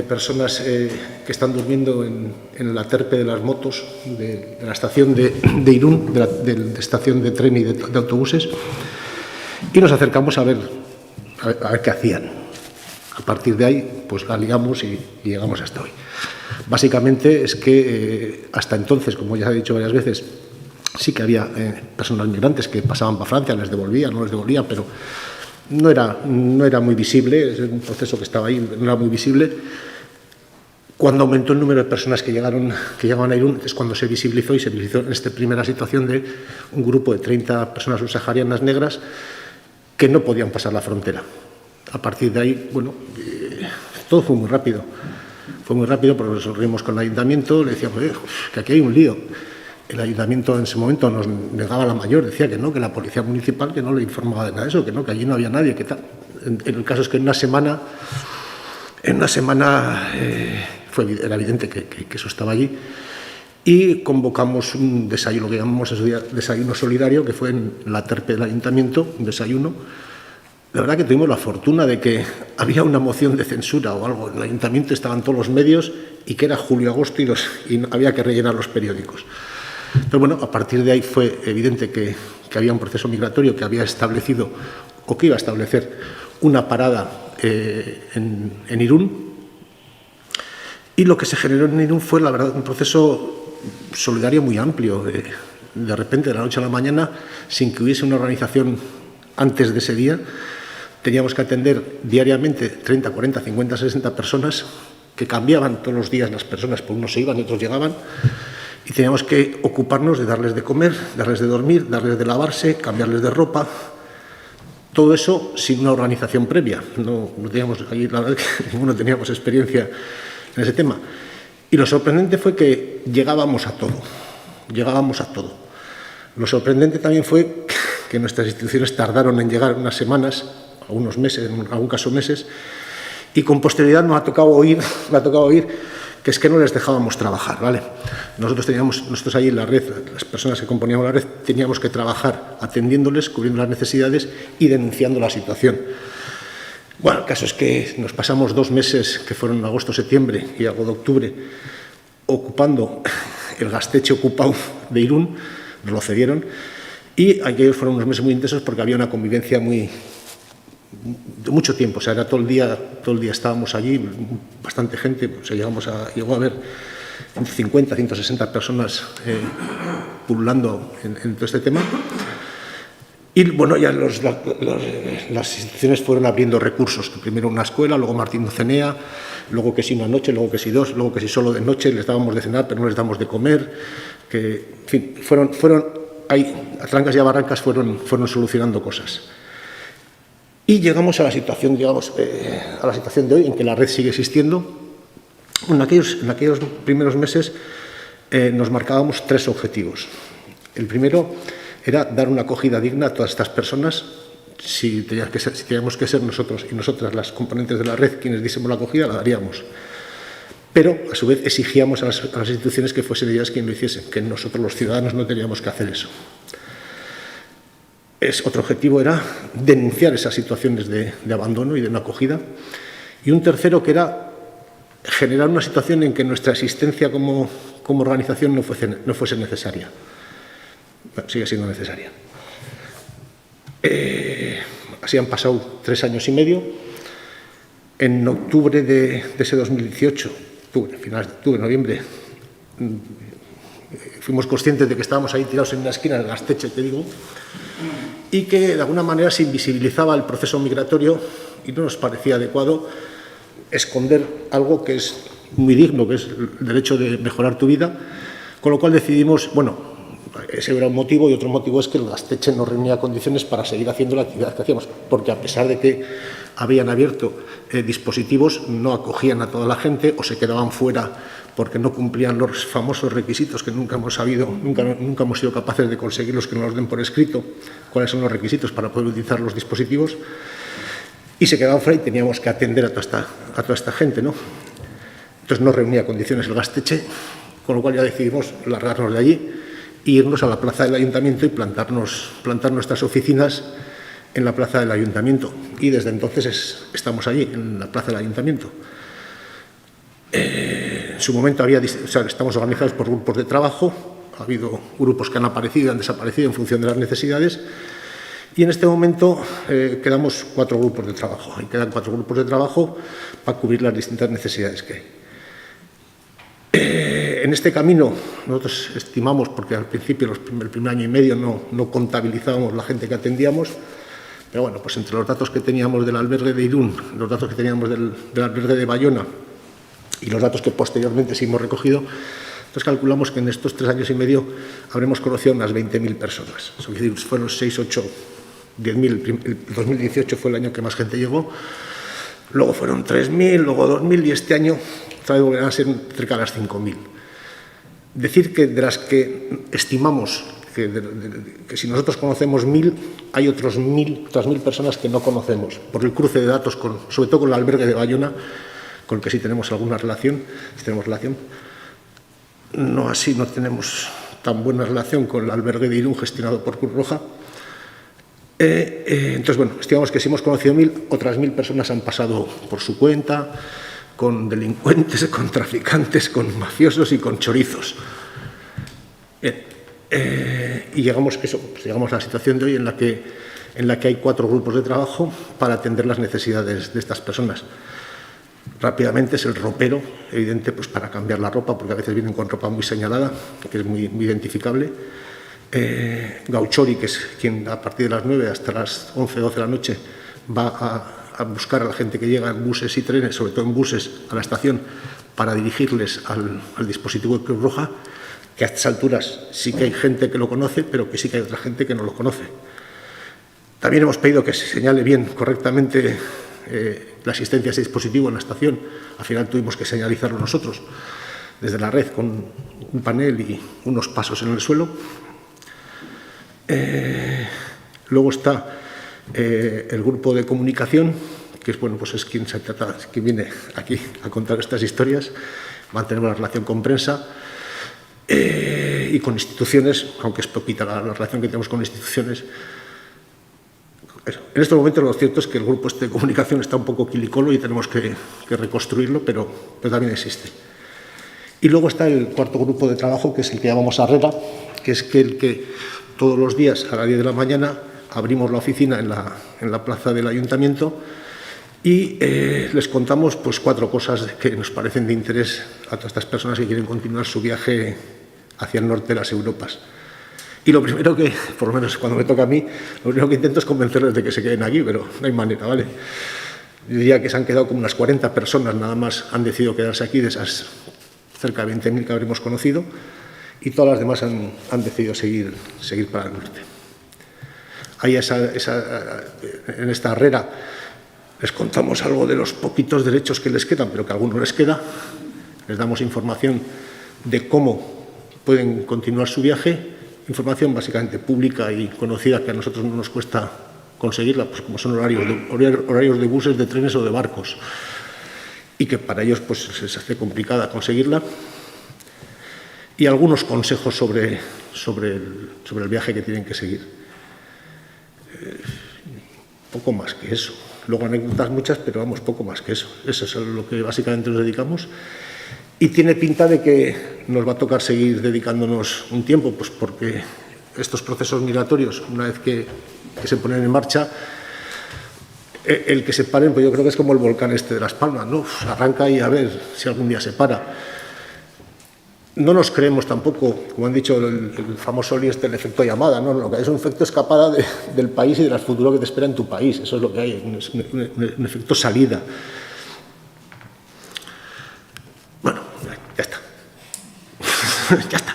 personas que están durmiendo en la terpe de las motos de la estación de Irún, de la estación de tren y de autobuses, y nos acercamos a ver qué hacían. A partir de ahí, pues la liamos y llegamos hasta hoy. Básicamente es que hasta entonces, como ya se ha dicho varias veces, sí que había personas migrantes que pasaban para Francia, les devolvían, no les devolvían, pero no era muy visible, es un proceso que estaba ahí, no era muy visible. Cuando aumentó el número de personas que llegaban a Irún, es cuando se visibilizó en esta primera situación de un grupo de 30 personas subsaharianas negras que no podían pasar la frontera. A partir de ahí, bueno, todo fue muy rápido. Fue muy rápido porque nos reunimos con el ayuntamiento, le decíamos que aquí hay un lío. El ayuntamiento en ese momento nos negaba la mayor, decía que no, que la policía municipal que no le informaba de nada de eso, que no, que allí no había nadie, que tal. En el caso es que en una semana era evidente que eso estaba allí, y convocamos un desayuno, que llamamos ese día desayuno solidario, que fue en la terpe del ayuntamiento, un desayuno. La verdad que tuvimos la fortuna de que había una moción de censura o algo, en el ayuntamiento estaban todos los medios y que era julio-agosto y había que rellenar los periódicos. Pero bueno, a partir de ahí fue evidente que había un proceso migratorio que había establecido o que iba a establecer una parada en Irún. Y lo que se generó en Irún fue, la verdad, un proceso solidario muy amplio. De repente, de la noche a la mañana, sin que hubiese una organización antes de ese día, teníamos que atender diariamente 30, 40, 50, 60 personas que cambiaban todos los días las personas, por unos se iban y otros llegaban. Y teníamos que ocuparnos de darles de comer, darles de dormir, darles de lavarse, cambiarles de ropa. Todo eso sin una organización previa. No teníamos, allí la verdad que ninguno teníamos experiencia en ese tema. Y lo sorprendente fue que llegábamos a todo. Lo sorprendente también fue que nuestras instituciones tardaron en llegar unas semanas, algunos meses, en algún caso meses, y con posterioridad me ha tocado oír que es que no les dejábamos trabajar, ¿vale? Nosotros ahí en la red, las personas que componíamos la red, teníamos que trabajar atendiéndoles, cubriendo las necesidades y denunciando la situación. Bueno, el caso es que nos pasamos 2 meses, que fueron agosto, septiembre y algo de octubre, ocupando el Gaztetxe ocupado de Irún, nos lo cedieron. Y aquellos fueron unos meses muy intensos porque había una convivencia de mucho tiempo, o sea, era todo el día estábamos allí, bastante gente, o sea, llegó a haber 150, 160 personas pululando en todo este tema. Y bueno, ya las instituciones fueron abriendo recursos, que primero una escuela, luego Martín Cenea, luego que si una noche, luego que si dos, luego que si solo de noche, les dábamos de cenar, pero no les damos de comer, que, en fin, fueron ahí, a trancas y a barrancas fueron solucionando cosas. Y llegamos a la situación, de hoy, en que la red sigue existiendo. En aquellos primeros meses nos marcábamos 3 objetivos. El primero era dar una acogida digna a todas estas personas. Si teníamos que ser nosotros y nosotras las componentes de la red quienes diésemos la acogida, la daríamos. Pero, a su vez, exigíamos a las instituciones que fuesen ellas quienes lo hiciesen, que nosotros los ciudadanos no teníamos que hacer eso. Otro objetivo era denunciar esas situaciones de abandono y de no acogida. Y un tercero que era generar una situación en que nuestra existencia como organización no fuese necesaria. Bueno, sigue siendo necesaria. Así han pasado 3 años y medio. En octubre de ese 2018, finales de octubre, noviembre, fuimos conscientes de que estábamos ahí tirados en una esquina, en el Gasteche, te digo, y que de alguna manera se invisibilizaba el proceso migratorio y no nos parecía adecuado esconder algo que es muy digno, que es el derecho de mejorar tu vida, con lo cual decidimos, bueno, ese era un motivo, y otro motivo es que el Gasteche no reunía condiciones para seguir haciendo la actividad que hacíamos, porque a pesar de que habían abierto dispositivos, no acogían a toda la gente o se quedaban fuera porque no cumplían los famosos requisitos que nunca hemos sido capaces de conseguirlos, que nos los den por escrito, cuáles son los requisitos para poder utilizar los dispositivos, y se quedaban fuera y teníamos que atender a toda esta gente, ¿no? Entonces no reunía condiciones el Gasteche, con lo cual ya decidimos largarnos de allí e irnos a la plaza del Ayuntamiento y plantar nuestras oficinas en la plaza del Ayuntamiento. Y desde entonces estamos allí, en la plaza del Ayuntamiento. En su momento estamos organizados por grupos de trabajo, ha habido grupos que han aparecido y han desaparecido en función de las necesidades, y en este momento quedamos 4 grupos de trabajo. Y quedan 4 grupos de trabajo para cubrir las distintas necesidades que hay. En este camino nosotros estimamos, porque al principio, el primer año y medio, no contabilizábamos la gente que atendíamos, pero bueno, pues entre los datos que teníamos del albergue de Irún, los datos que teníamos del albergue de Bayona y los datos que posteriormente sí hemos recogido, entonces calculamos que en estos 3 años y medio habremos conocido unas 20.000 personas. Es decir, fueron 6, 8, 10.000. El 2018 fue el año que más gente llegó, luego fueron 3.000, luego 2.000 y este año otra vez volverán a ser cerca de las 5.000. Decir que de las que estimamos que si nosotros conocemos 1.000, hay otras 1.000 personas que no conocemos, por el cruce de datos, sobre todo con el albergue de Bayona, con el que sí tenemos alguna relación, no tenemos tan buena relación con el albergue de Irún gestionado por Cruz Roja. Entonces, bueno, estimamos que si hemos conocido 1.000, otras 1.000 personas han pasado por su cuenta, con delincuentes, con traficantes, con mafiosos y con chorizos. Y llegamos a la situación de hoy en la que hay 4 grupos de trabajo para atender las necesidades de estas personas. Rápidamente es el ropero, evidente, pues para cambiar la ropa, porque a veces vienen con ropa muy señalada, que es muy identificable. Gauchori, que es quien a partir de las 9 hasta las 11, 12 de la noche va a buscar a la gente que llega en buses y trenes, sobre todo en buses, a la estación, para dirigirles al dispositivo de Cruz Roja, que a estas alturas sí que hay gente que lo conoce, pero que sí que hay otra gente que no lo conoce. También hemos pedido que se señale bien, correctamente, la asistencia a ese dispositivo en la estación. Al final tuvimos que señalizarlo nosotros, desde la red, con un panel y unos pasos en el suelo. Luego está el grupo de comunicación, que es, bueno, pues es quien viene aquí a contar estas historias. Mantenemos la relación con prensa y con instituciones, aunque es poquita la relación que tenemos con instituciones. En estos momentos lo cierto es que el grupo de comunicación está un poco quilicolo y tenemos que reconstruirlo, pero también existe. Y luego está el 4.º grupo de trabajo, que es el que llamamos Arrera, que es que todos los días a las 10 de la mañana abrimos la oficina en la plaza del Ayuntamiento y les contamos pues 4 cosas que nos parecen de interés a todas estas personas que quieren continuar su viaje hacia el norte de las Europas. Y lo primero que, por lo menos cuando me toca a mí, lo primero que intento es convencerles de que se queden aquí, pero no hay manera, ¿vale? Yo diría que se han quedado como unas 40 personas nada más han decidido quedarse aquí, de esas cerca de 20.000 que habremos conocido, y todas las demás han decidido seguir para el norte. Ahí en esta arrera les contamos algo de los poquitos derechos que les quedan, pero que a algunos les queda. Les damos información de cómo pueden continuar su viaje, información básicamente pública y conocida que a nosotros no nos cuesta conseguirla, pues como son horarios de buses, de trenes o de barcos, y que para ellos pues se les hace complicada conseguirla. Y algunos consejos sobre el viaje que tienen que seguir. Poco más que eso. Luego anécdotas muchas, pero vamos, poco más que eso. Eso es a lo que básicamente nos dedicamos. Y tiene pinta de que nos va a tocar seguir dedicándonos un tiempo, pues porque estos procesos migratorios, una vez que se ponen en marcha, el que se paren, pues yo creo que es como el volcán este de Las Palmas, ¿no? Arranca y a ver si algún día se para. No nos creemos tampoco, como han dicho, el famoso el efecto llamada, ¿no? Lo que hay es un efecto escapada del país y del futuro que te espera en tu país. Eso es lo que hay, un efecto salida. Bueno, ya está. Ya está.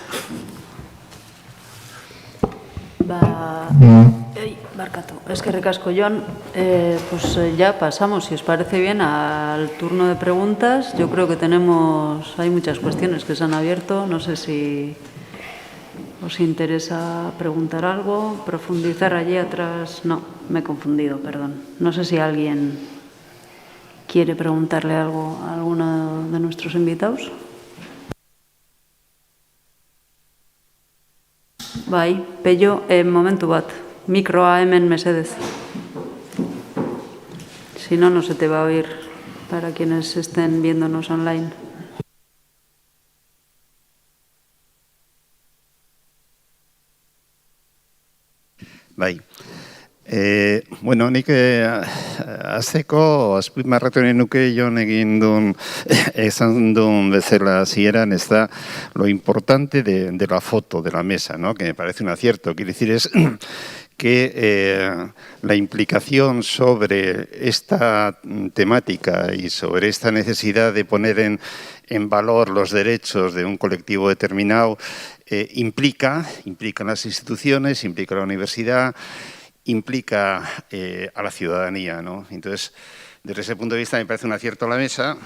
Barkatu. Eskerrik asko, Jon. Pues ya pasamos, si os parece bien, al turno de preguntas. Yo creo que hay muchas cuestiones que se han abierto. No sé si os interesa preguntar algo, profundizar allí atrás. No, me he confundido, perdón. No sé si alguien quiere preguntarle algo a alguno de nuestros invitados. Bai, Pello, momentu bat. Mikroa hemen mesedez. Si no, no se te va a oír para quienes estén viéndonos online. Bai. Bueno, nik azteko azpimarratu nahi nuke Jon egin duen, esan duen bezala hasieran, ez da lo importante de la foto, de la mesa, ¿no? Que me parece un acierto. Quiere decir, es que la implicación sobre esta temática y sobre esta necesidad de poner en valor los derechos de un colectivo determinado implica las instituciones, implica la universidad, implica a la ciudadanía, ¿no? Entonces, desde ese punto de vista me parece un acierto a la mesa,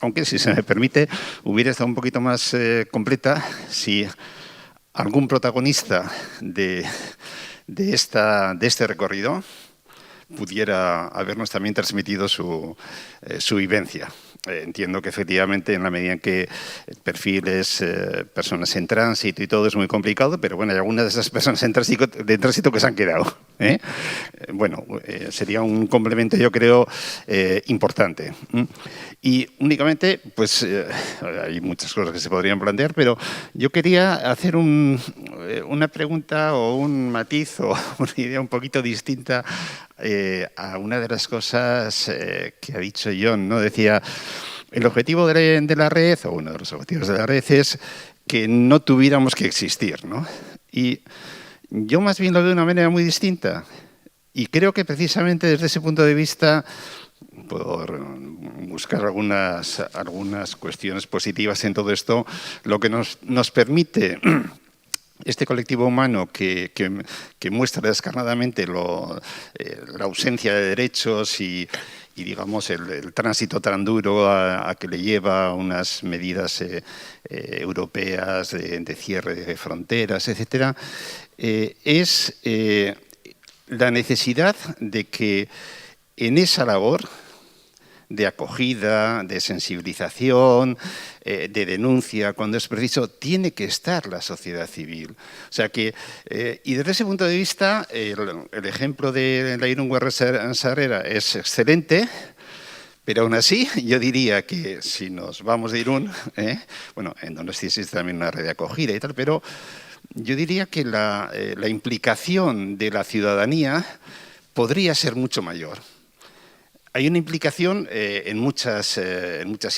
aunque, si se me permite, hubiera estado un poquito más completa si algún protagonista de este recorrido pudiera habernos también transmitido su vivencia. Entiendo que efectivamente en la medida en que el perfil es personas en tránsito y todo es muy complicado, pero bueno, hay algunas de esas personas en tránsito que se han quedado. Bueno, sería un complemento, yo creo, importante. Y únicamente, pues hay muchas cosas que se podrían plantear, pero yo quería hacer una pregunta o un matiz o una idea un poquito distinta a una de las cosas que ha dicho Jon, ¿no? Decía, el objetivo de la red, o uno de los objetivos de la red, es que no tuviéramos que existir, ¿no? Y yo más bien lo veo de una manera muy distinta. Y creo que precisamente desde ese punto de vista, por buscar algunas cuestiones positivas en todo esto, lo que nos permite este colectivo humano que muestra descarnadamente la ausencia de derechos y digamos, el tránsito tan duro a que le lleva unas medidas europeas de cierre de fronteras, etcétera, es la necesidad de que en esa labor de acogida, de sensibilización, de denuncia, cuando es preciso, tiene que estar la sociedad civil. O sea que, y desde ese punto de vista, el ejemplo de la Irún Sarrera es excelente, pero aún así yo diría que si nos vamos de Irún, bueno, en Donosti existe también una red de acogida y tal, pero yo diría que la implicación de la ciudadanía podría ser mucho mayor. Hay una implicación en muchas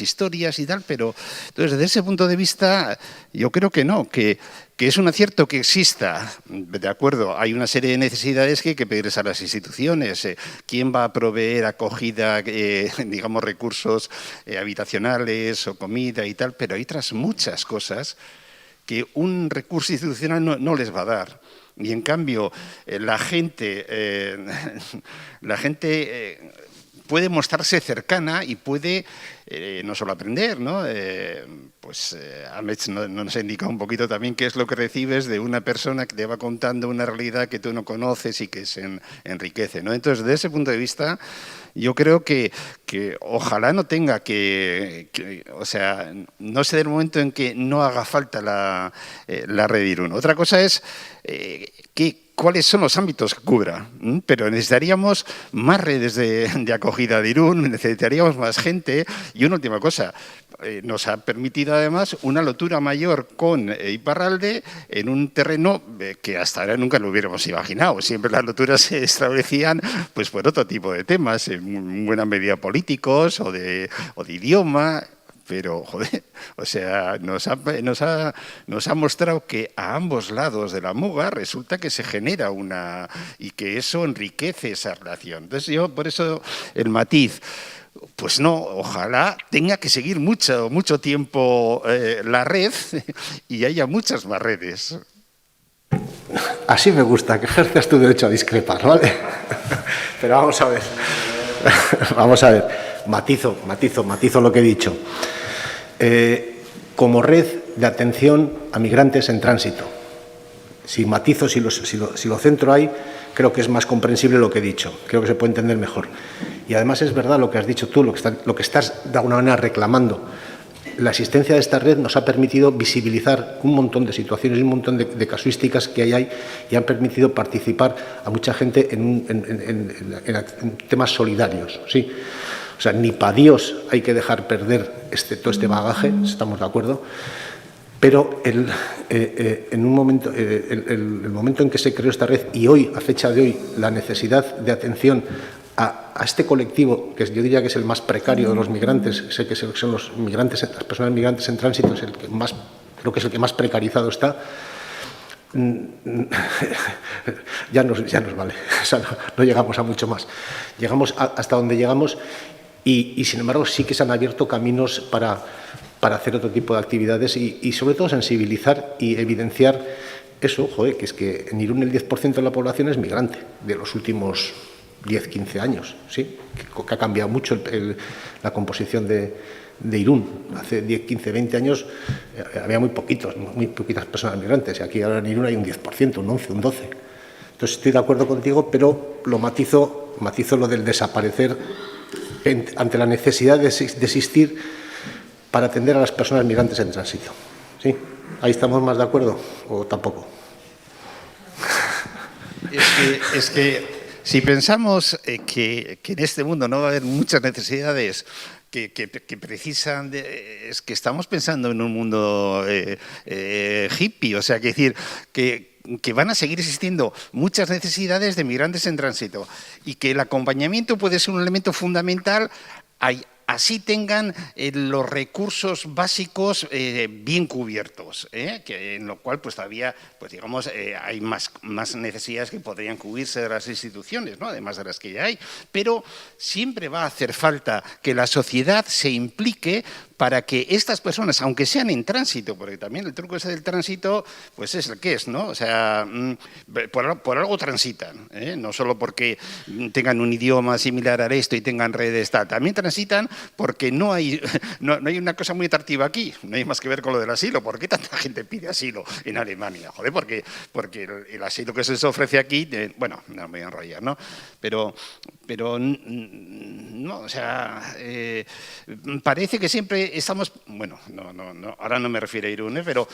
historias y tal, pero entonces, desde ese punto de vista yo creo que no, que es un acierto que exista, de acuerdo, hay una serie de necesidades que hay que pedirles a las instituciones. ¿Quién va a proveer acogida, digamos, recursos habitacionales o comida y tal? Pero hay otras muchas cosas que un recurso institucional no les va a dar. Y en cambio, la gente puede mostrarse cercana y puede no solo aprender, ¿no? Alex nos ha indicado un poquito también qué es lo que recibes de una persona que te va contando una realidad que tú no conoces y que se enriquece, ¿no? Entonces, desde ese punto de vista, yo creo que ojalá no tenga o sea, no se dé el momento en que no haga falta la red Irún. Otra cosa es cuáles son los ámbitos que cubra, pero necesitaríamos más redes de acogida de Irún, necesitaríamos más gente. Y una última cosa, nos ha permitido además una lotura mayor con Iparralde en un terreno que hasta ahora nunca lo hubiéramos imaginado. Siempre las loturas se establecían pues por otro tipo de temas, en buena medida políticos o de idioma. Pero, joder, o sea, nos ha mostrado que a ambos lados de la muga resulta que se genera y que eso enriquece esa relación. Entonces yo, por eso, el matiz, pues no, ojalá tenga que seguir mucho tiempo la red y haya muchas más redes. Así me gusta, que ejerzas tu derecho a discrepar, ¿vale? Pero vamos a ver. Vamos a ver. Matizo lo que he dicho. Como red de atención a migrantes en tránsito. Si matizo, si lo centro ahí, creo que es más comprensible lo que he dicho. Creo que se puede entender mejor. Y además es verdad lo que has dicho tú, lo que estás de alguna manera reclamando. La existencia de esta red nos ha permitido visibilizar un montón de situaciones y un montón de casuísticas que hay y han permitido participar a mucha gente en temas solidarios, ¿sí? O sea, ni para Dios hay que dejar perder todo este bagaje, estamos de acuerdo, pero en un momento, el momento en que se creó esta red y hoy, a fecha de hoy, la necesidad de atención a este colectivo, que yo diría que es el más precario de los migrantes, sé que son los migrantes, las personas migrantes en tránsito, es el que más, creo que es el que más precarizado está. Ya nos vale, o sea, no llegamos a mucho más. Llegamos hasta donde llegamos y sin embargo sí que se han abierto caminos para hacer otro tipo de actividades y sobre todo sensibilizar y evidenciar eso, joder, que es que en Irún el 10% de la población es migrante de los últimos 10-15 años, ¿sí? Que ha cambiado mucho la composición de Irún. Hace 10, 15, 20 años había muy poquitas personas migrantes y aquí ahora en Irún hay un 10%, un 11, un 12%. Entonces estoy de acuerdo contigo, pero lo matizo lo del desaparecer ante la necesidad de existir para atender a las personas migrantes en tránsito. ¿Sí? ¿Ahí estamos más de acuerdo o tampoco? Es que si pensamos que en este mundo no va a haber muchas necesidades que precisan es que estamos pensando en un mundo hippie, o sea, que decir que van a seguir existiendo muchas necesidades de migrantes en tránsito y que el acompañamiento puede ser un elemento fundamental. Así tengan los recursos básicos bien cubiertos, que en lo cual pues todavía pues digamos hay más necesidades que podrían cubrirse de las instituciones, ¿no? Además de las que ya hay, pero siempre va a hacer falta que la sociedad se implique para que estas personas, aunque sean en tránsito, porque también el truco ese del tránsito, pues es el que es, ¿no? O sea, por algo transitan, no solo porque tengan un idioma similar a esto y tengan redes, tal, también transitan porque no hay una cosa muy atractiva aquí, no hay más que ver con lo del asilo. ¿Por qué tanta gente pide asilo en Alemania? Joder, porque el asilo que se les ofrece aquí, bueno, no me voy a enrollar, ¿no? Pero no, o sea, parece que siempre estamos, bueno, no, ahora no me refiero a Irún, pero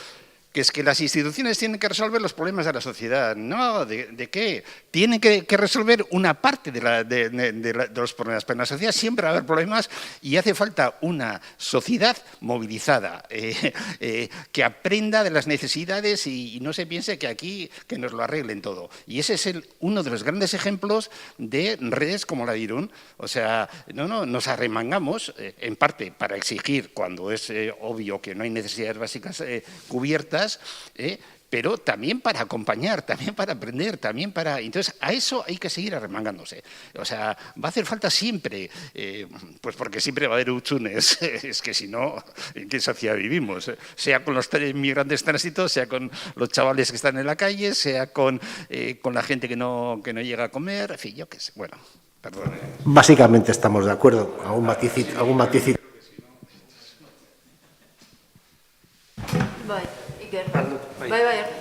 que es que las instituciones tienen que resolver los problemas de la sociedad. No, ¿de qué? Tienen que resolver una parte de los problemas, pero en la sociedad siempre va a haber problemas y hace falta una sociedad movilizada, que aprenda de las necesidades y no se piense que aquí que nos lo arreglen todo. Y ese es uno de los grandes ejemplos de redes como la de Irún. O sea, nos arremangamos, en parte para exigir cuando es obvio que no hay necesidades básicas cubiertas, pero también para acompañar, también para aprender, también para... Entonces, a eso hay que seguir arremangándose. O sea, va a hacer falta siempre, pues porque siempre va a haber huchunes, es que si no, ¿en qué sociedad vivimos? Sea con los migrantes tránsitos, sea con los chavales que están en la calle, sea con la gente que no llega a comer, en fin, yo qué sé, bueno, perdón. Básicamente estamos de acuerdo, algún maticito.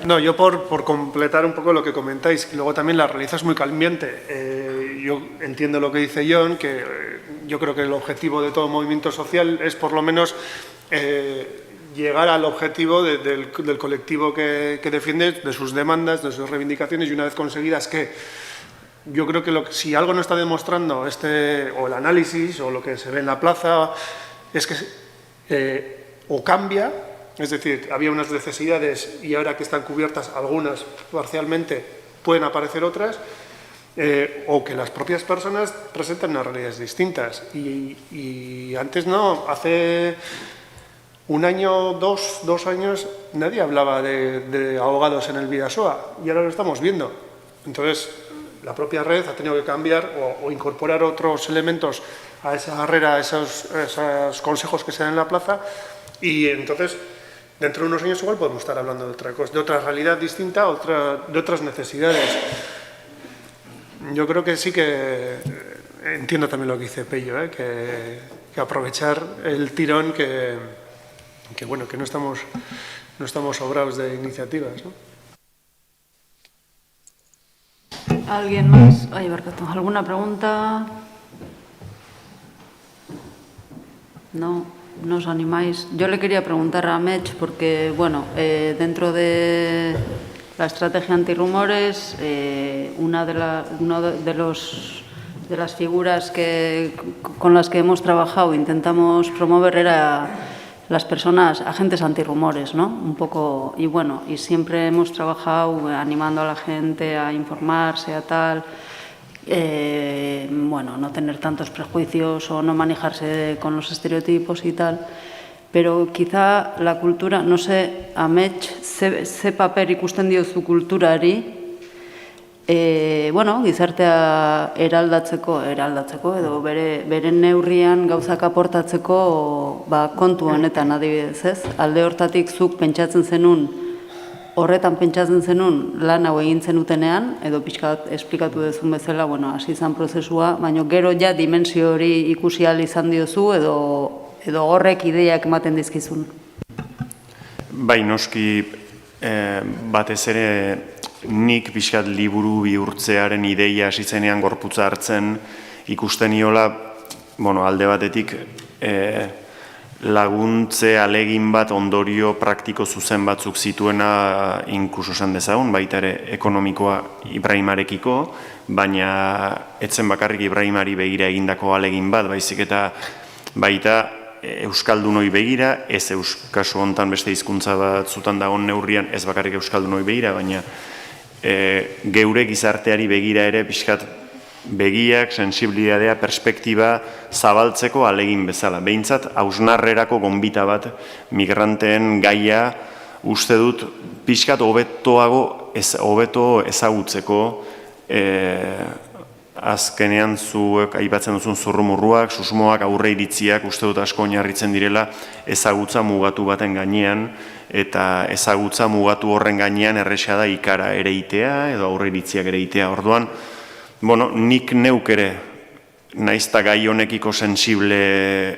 No, yo por completar un poco lo que comentáis, y luego también la realidad es muy cambiante. Yo entiendo lo que dice Jon, que yo creo que el objetivo de todo movimiento social es por lo menos llegar al objetivo del colectivo que defiende, de sus demandas, de sus reivindicaciones, y una vez conseguidas que yo creo que si algo no está demostrando o el análisis o lo que se ve en la plaza es que o cambia. Es decir, había unas necesidades y ahora que están cubiertas algunas parcialmente pueden aparecer otras, o que las propias personas presentan unas realidades distintas. Y antes no, hace un año, dos años, nadie hablaba de ahogados en el Bidasoa y ahora lo estamos viendo. Entonces, la propia red ha tenido que cambiar o incorporar otros elementos a esa barrera, a esos consejos que se dan en la plaza, y entonces... Dentro de unos años igual podemos estar hablando de otra realidad distinta, de otras necesidades. Yo creo que sí que entiendo también lo que dice Pello, que aprovechar el tirón que bueno, que no estamos sobrados de iniciativas, ¿no? ¿Alguien más? Ay, Bercato, ¿alguna pregunta? No. ¿No os animáis? Yo le quería preguntar a Mech porque, bueno, dentro de la estrategia antirrumores, una de las figuras con las que hemos trabajado, intentamos promover, era las personas, agentes antirrumores, ¿no? Un poco, y bueno, y siempre hemos trabajado animando a la gente a informarse, a tal... bueno, no tener tantos prejuicios o no manejarse con los estereotipos y tal, pero quizá la cultura, no sé, amets ze paper ikusten diozu kulturari, bueno, gizartea eraldatzeko edo beren neurrian gauzak aportatzeko kontu honetan adibidez, ez? Alde hortatik zuk pentsatzen zenun, horretan pentsatzen zenun lan hau egin zenutenean, edo pixka bat esplikatu duzun bezala, bueno, hasi izan prozesua, baina gero ja dimensio hori ikusi ahal izan diozu edo horrek ideiak ematen dizkizun. Bai, noski batez ere nik pixkat liburu bihurtzearen ideia hasi zenean gorputza hartzen ikusten niola, bueno, alde batetik laguntze alegin bat ondorio praktiko zuzen batzuk zituena inkluso esan dezagun, baita ere ekonomikoa Ibrahimarekiko, baina etzen bakarrik Ibrahimari begira egindako alegin bat, baizik eta baita euskaldunoi begira, ez kasu hontan beste hizkuntza batzutan dagoen neurrian ez bakarrik euskaldunoi begira, baina geure gizarteari begira ere pixkat begiak, sensibilitatea, perspektiba zabaltzeko alegin bezala. Behintzat, hausnarrerako gonbita bat migranteen gaia uste dut pixkat hobeto ezagutzeko, azkenean zuek aipatzen duzun zurrumurruak, susmoak, aurre iritziak uste dut asko oinarritzen direla ezagutza mugatu baten gainean, eta ezagutza mugatu horren gainean erresa da ikara ereitea edo aurre iritziak ereitea. Orduan, bueno, nik neuk ere, naizta gai honekiko sensiblea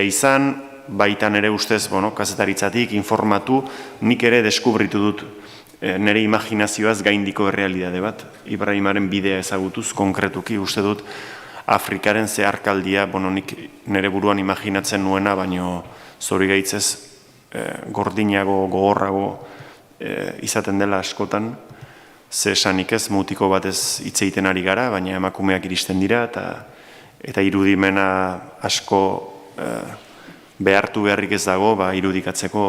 izan, baitan ere ustez, bueno, kazetaritzatik, informatu, nik ere deskubritu dut nire imaginazioaz gaindiko errealitate bat. Ibrahimaren bidea ezagutuz, konkretuki, uste dut, Afrikaren zeharkaldia, bueno, nik nire buruan imaginatzen nuena, baino zori gaitzez gordinago, gogorrago izaten dela askotan, ze esanik ez mutiko batez hitz egiten ari gara, baina emakumeak iristen dira eta irudimena asko behartu beharrik ez dago irudikatzeko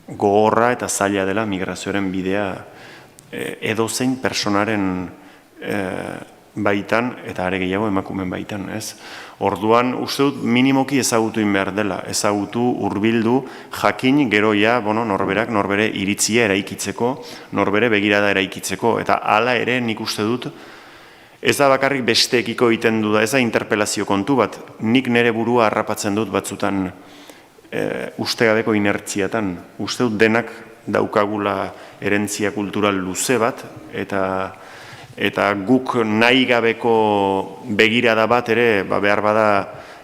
gogorra eta zaila dela migrazioaren bidea edozein personaren baitan eta are gehiago emakumeen baitan, ez? Orduan, uste dut minimoki ezagutu behar dela, ezagutu, hurbildu, jakin geroia, norberak, norbere iritzia eraikitzeko, norbere begirada eraikitzeko, eta hala ere nik uste dut, ez da bakarrik besteekiko egiten du da, ez da interpelazio kontu bat, nik nire burua harrapatzen dut batzutan ustegabeko inertziatan. Uste dut denak daukagula herentzia kultural luze bat, eta guk nahi gabeko begirada bat ere behar bada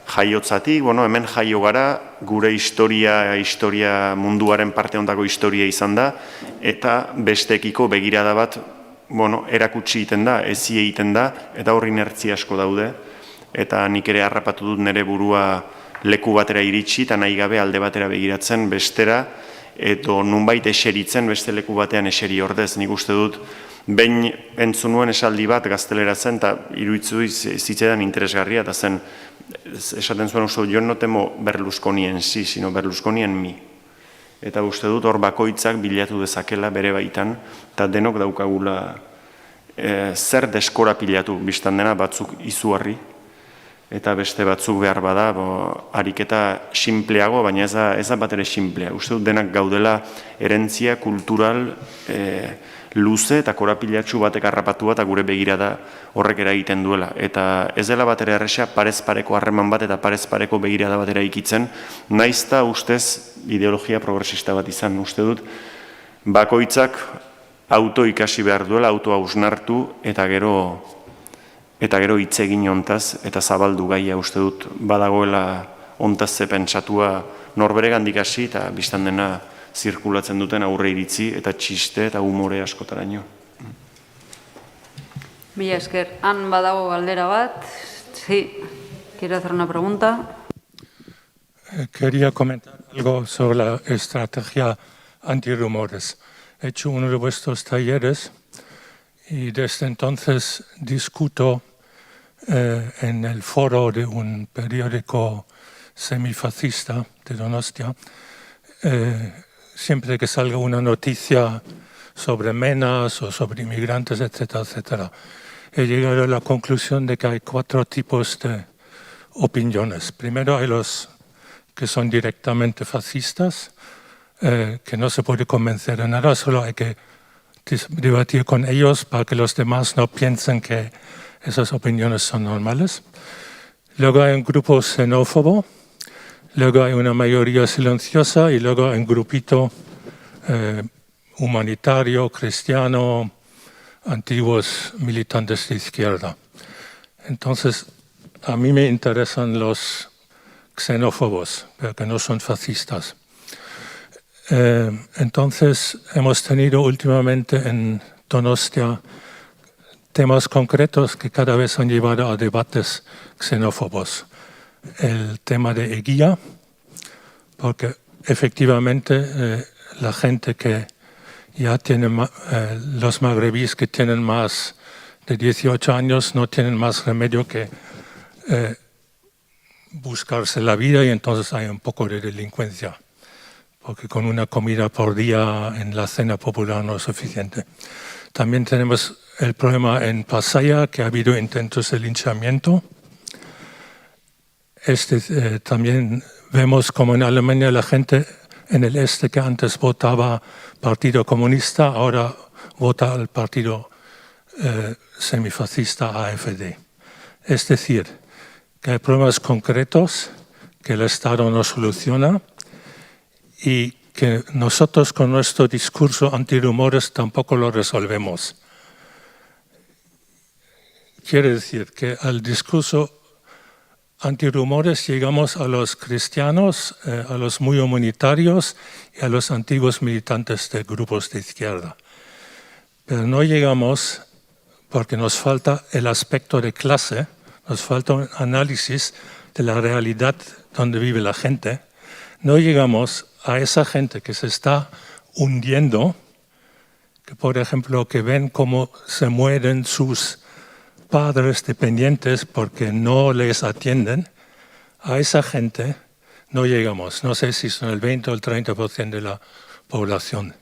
jaiotzatik, hemen jaio gara, gure historia munduaren parte ondako historia izan da, eta bestekiko begirada bat erakutsi egiten da, ezi egiten da, eta hor inertzia asko daude, eta nik ere harrapatu dut nire burua leku batera iritsi, eta nahi gabe alde batera begiratzen bestera, edo nunbait eseritzen beste leku batean eseri ordez, nik uste dut, behin entzun nuen esaldi bat gaztelera zen, eta iruditu zitzetan interesgarria, eta zen, esaten zuen uste dut, jo no temo Berlusconi en sí, sino Berlusconi en mi. Eta uste dut hor bakoitzak bilatu dezakela bere baitan, eta denok daukagula zer deskora pilatu biztan dena batzuk izugarri, eta beste batzuk behar bada, ariketa sinpleago, baina ez da bat ere sinplea. Uste dut denak gaudela herentzia kultural luze eta korapilatxu batek harrapatu bat gure begirada horrek eragiten duela. Eta ez dela bat ere erresa parez pareko harreman bat eta parez pareko begirada bat eraikitzen, naizta ustez ideologia progresista bat izan. Uste dut bakoitzak auto ikasi behar duela, auto hausnartu eta gero hitz egin hontaz eta zabaldu gaia uste dut badagoela hontaz ze pentsatua norbere gandik hasi eta biztan dena zirkulatzen duten aurre iritzi eta txiste eta humore askotaraino. Mila esker, han badago galdera bat. Sí, ¿quiere hacer una pregunta? Quería comentar algo sobre la estrategia antirrumores. He hecho uno de vuestros talleres y desde entonces discuto en el foro de un periódico semifascista de Donostia, siempre que salga una noticia sobre menas o sobre inmigrantes, etcétera, etcétera. He llegado a la conclusión de que hay 4 tipos de opiniones. Primero hay los que son directamente fascistas, que no se puede convencer de nada, solo hay que debatir con ellos para que los demás no piensen que esas opiniones son normales. Luego hay un grupo xenófobo, luego hay una mayoría silenciosa y luego hay un grupito humanitario, cristiano, antiguos militantes de izquierda. Entonces, a mí me interesan los xenófobos, pero que no son fascistas. Entonces, hemos tenido últimamente en Donostia temas concretos que cada vez han llevado a debates xenófobos. El tema de Eguía, porque efectivamente la gente que ya tiene, los magrebíes que tienen más de 18 años no tienen más remedio que buscarse la vida y entonces hay un poco de delincuencia, porque con una comida por día en la cena popular no es suficiente. También tenemos el problema en Pasaia, que ha habido intentos de linchamiento. También vemos como en Alemania la gente en el este que antes votaba Partido Comunista, ahora vota al partido semifascista AfD. Es decir, que hay problemas concretos que el Estado no soluciona y que nosotros con nuestro discurso antirrumores tampoco lo resolvemos. Quiere decir que al discurso antirrumores llegamos a los cristianos, a los muy humanitarios y a los antiguos militantes de grupos de izquierda. Pero no llegamos porque nos falta el aspecto de clase, nos falta un análisis de la realidad donde vive la gente, no llegamos a esa gente que se está hundiendo, que por ejemplo que ven cómo se mueren sus padres dependientes porque no les atienden, a esa gente no llegamos. No sé si son el 20 o el 30% de la población.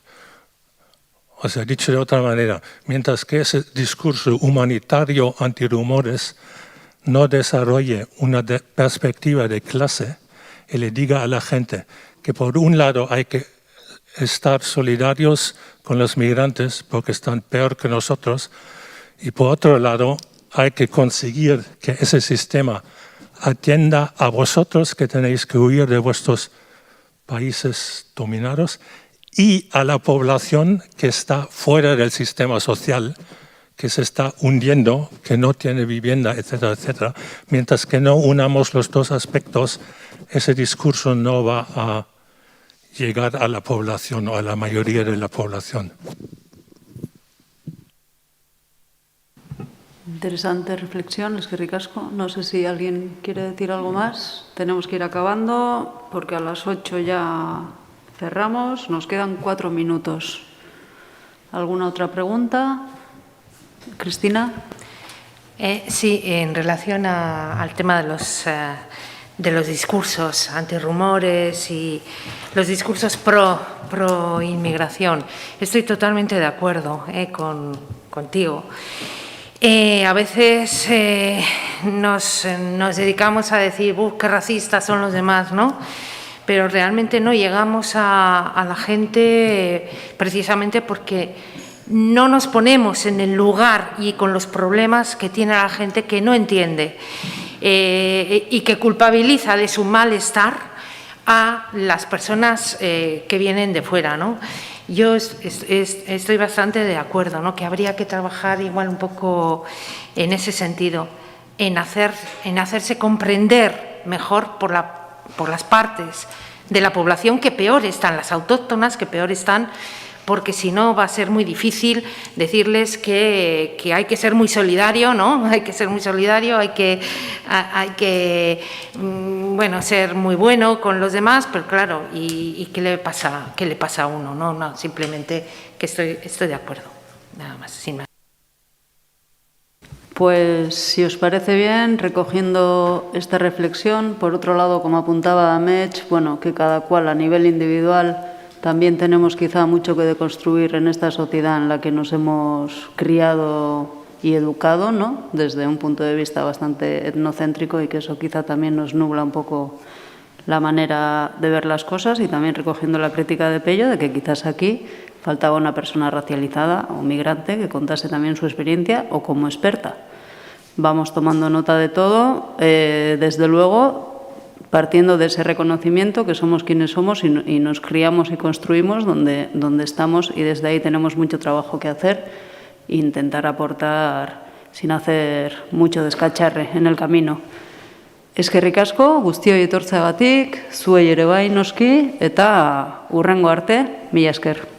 O sea, dicho de otra manera, mientras que ese discurso humanitario antirrumores no desarrolle una perspectiva de clase y le diga a la gente que por un lado hay que estar solidarios con los migrantes porque están peor que nosotros y por otro lado hay que conseguir que ese sistema atienda a vosotros que tenéis que huir de vuestros países dominados y a la población que está fuera del sistema social, que se está hundiendo, que no tiene vivienda, etcétera, etcétera. Mientras que no unamos los dos aspectos, ese discurso no va a llegar a la población o a la mayoría de la población. Interesante reflexión, eskerrik asko. No sé si alguien quiere decir algo más. Tenemos que ir acabando porque a las 8 ya cerramos. Nos quedan 4 minutos. ¿Alguna otra pregunta? Cristina. Sí, en relación al tema de los discursos antirrumores y los discursos pro inmigración, estoy totalmente de acuerdo contigo. A veces nos dedicamos a decir qué racistas son los demás, ¿no? Pero realmente no llegamos a la gente precisamente porque no nos ponemos en el lugar y con los problemas que tiene la gente que no entiende y que culpabiliza de su malestar a las personas que vienen de fuera, ¿no? Yo estoy bastante de acuerdo, ¿no? Que habría que trabajar igual un poco en ese sentido, en hacerse comprender mejor por las partes de la población que peor están, las autóctonas que peor están, porque si no va a ser muy difícil decirles que hay que ser muy solidario, ¿no? Hay que ser muy solidario, hay que ser muy bueno con los demás, pero claro, ¿y qué le pasa a uno? No, simplemente que estoy de acuerdo, nada más, sin más. Pues si os parece bien, recogiendo esta reflexión, por otro lado, como apuntaba Amech, bueno, que cada cual a nivel individual también tenemos quizá mucho que deconstruir en esta sociedad en la que nos hemos criado y educado, ¿no? Desde un punto de vista bastante etnocéntrico y que eso quizá también nos nubla un poco la manera de ver las cosas y también recogiendo la crítica de Pello de que quizás aquí faltaba una persona racializada o migrante que contase también su experiencia o como experta. Vamos tomando nota de todo, desde luego partiendo de ese reconocimiento que somos quienes somos y nos criamos y construimos donde estamos y desde ahí tenemos mucho trabajo que hacer e intentar aportar sin hacer mucho descacharre en el camino. Eskerrik asko, guztioi etortzeagatik, zuei ere bai noski, eta hurrengo arte, mila esker.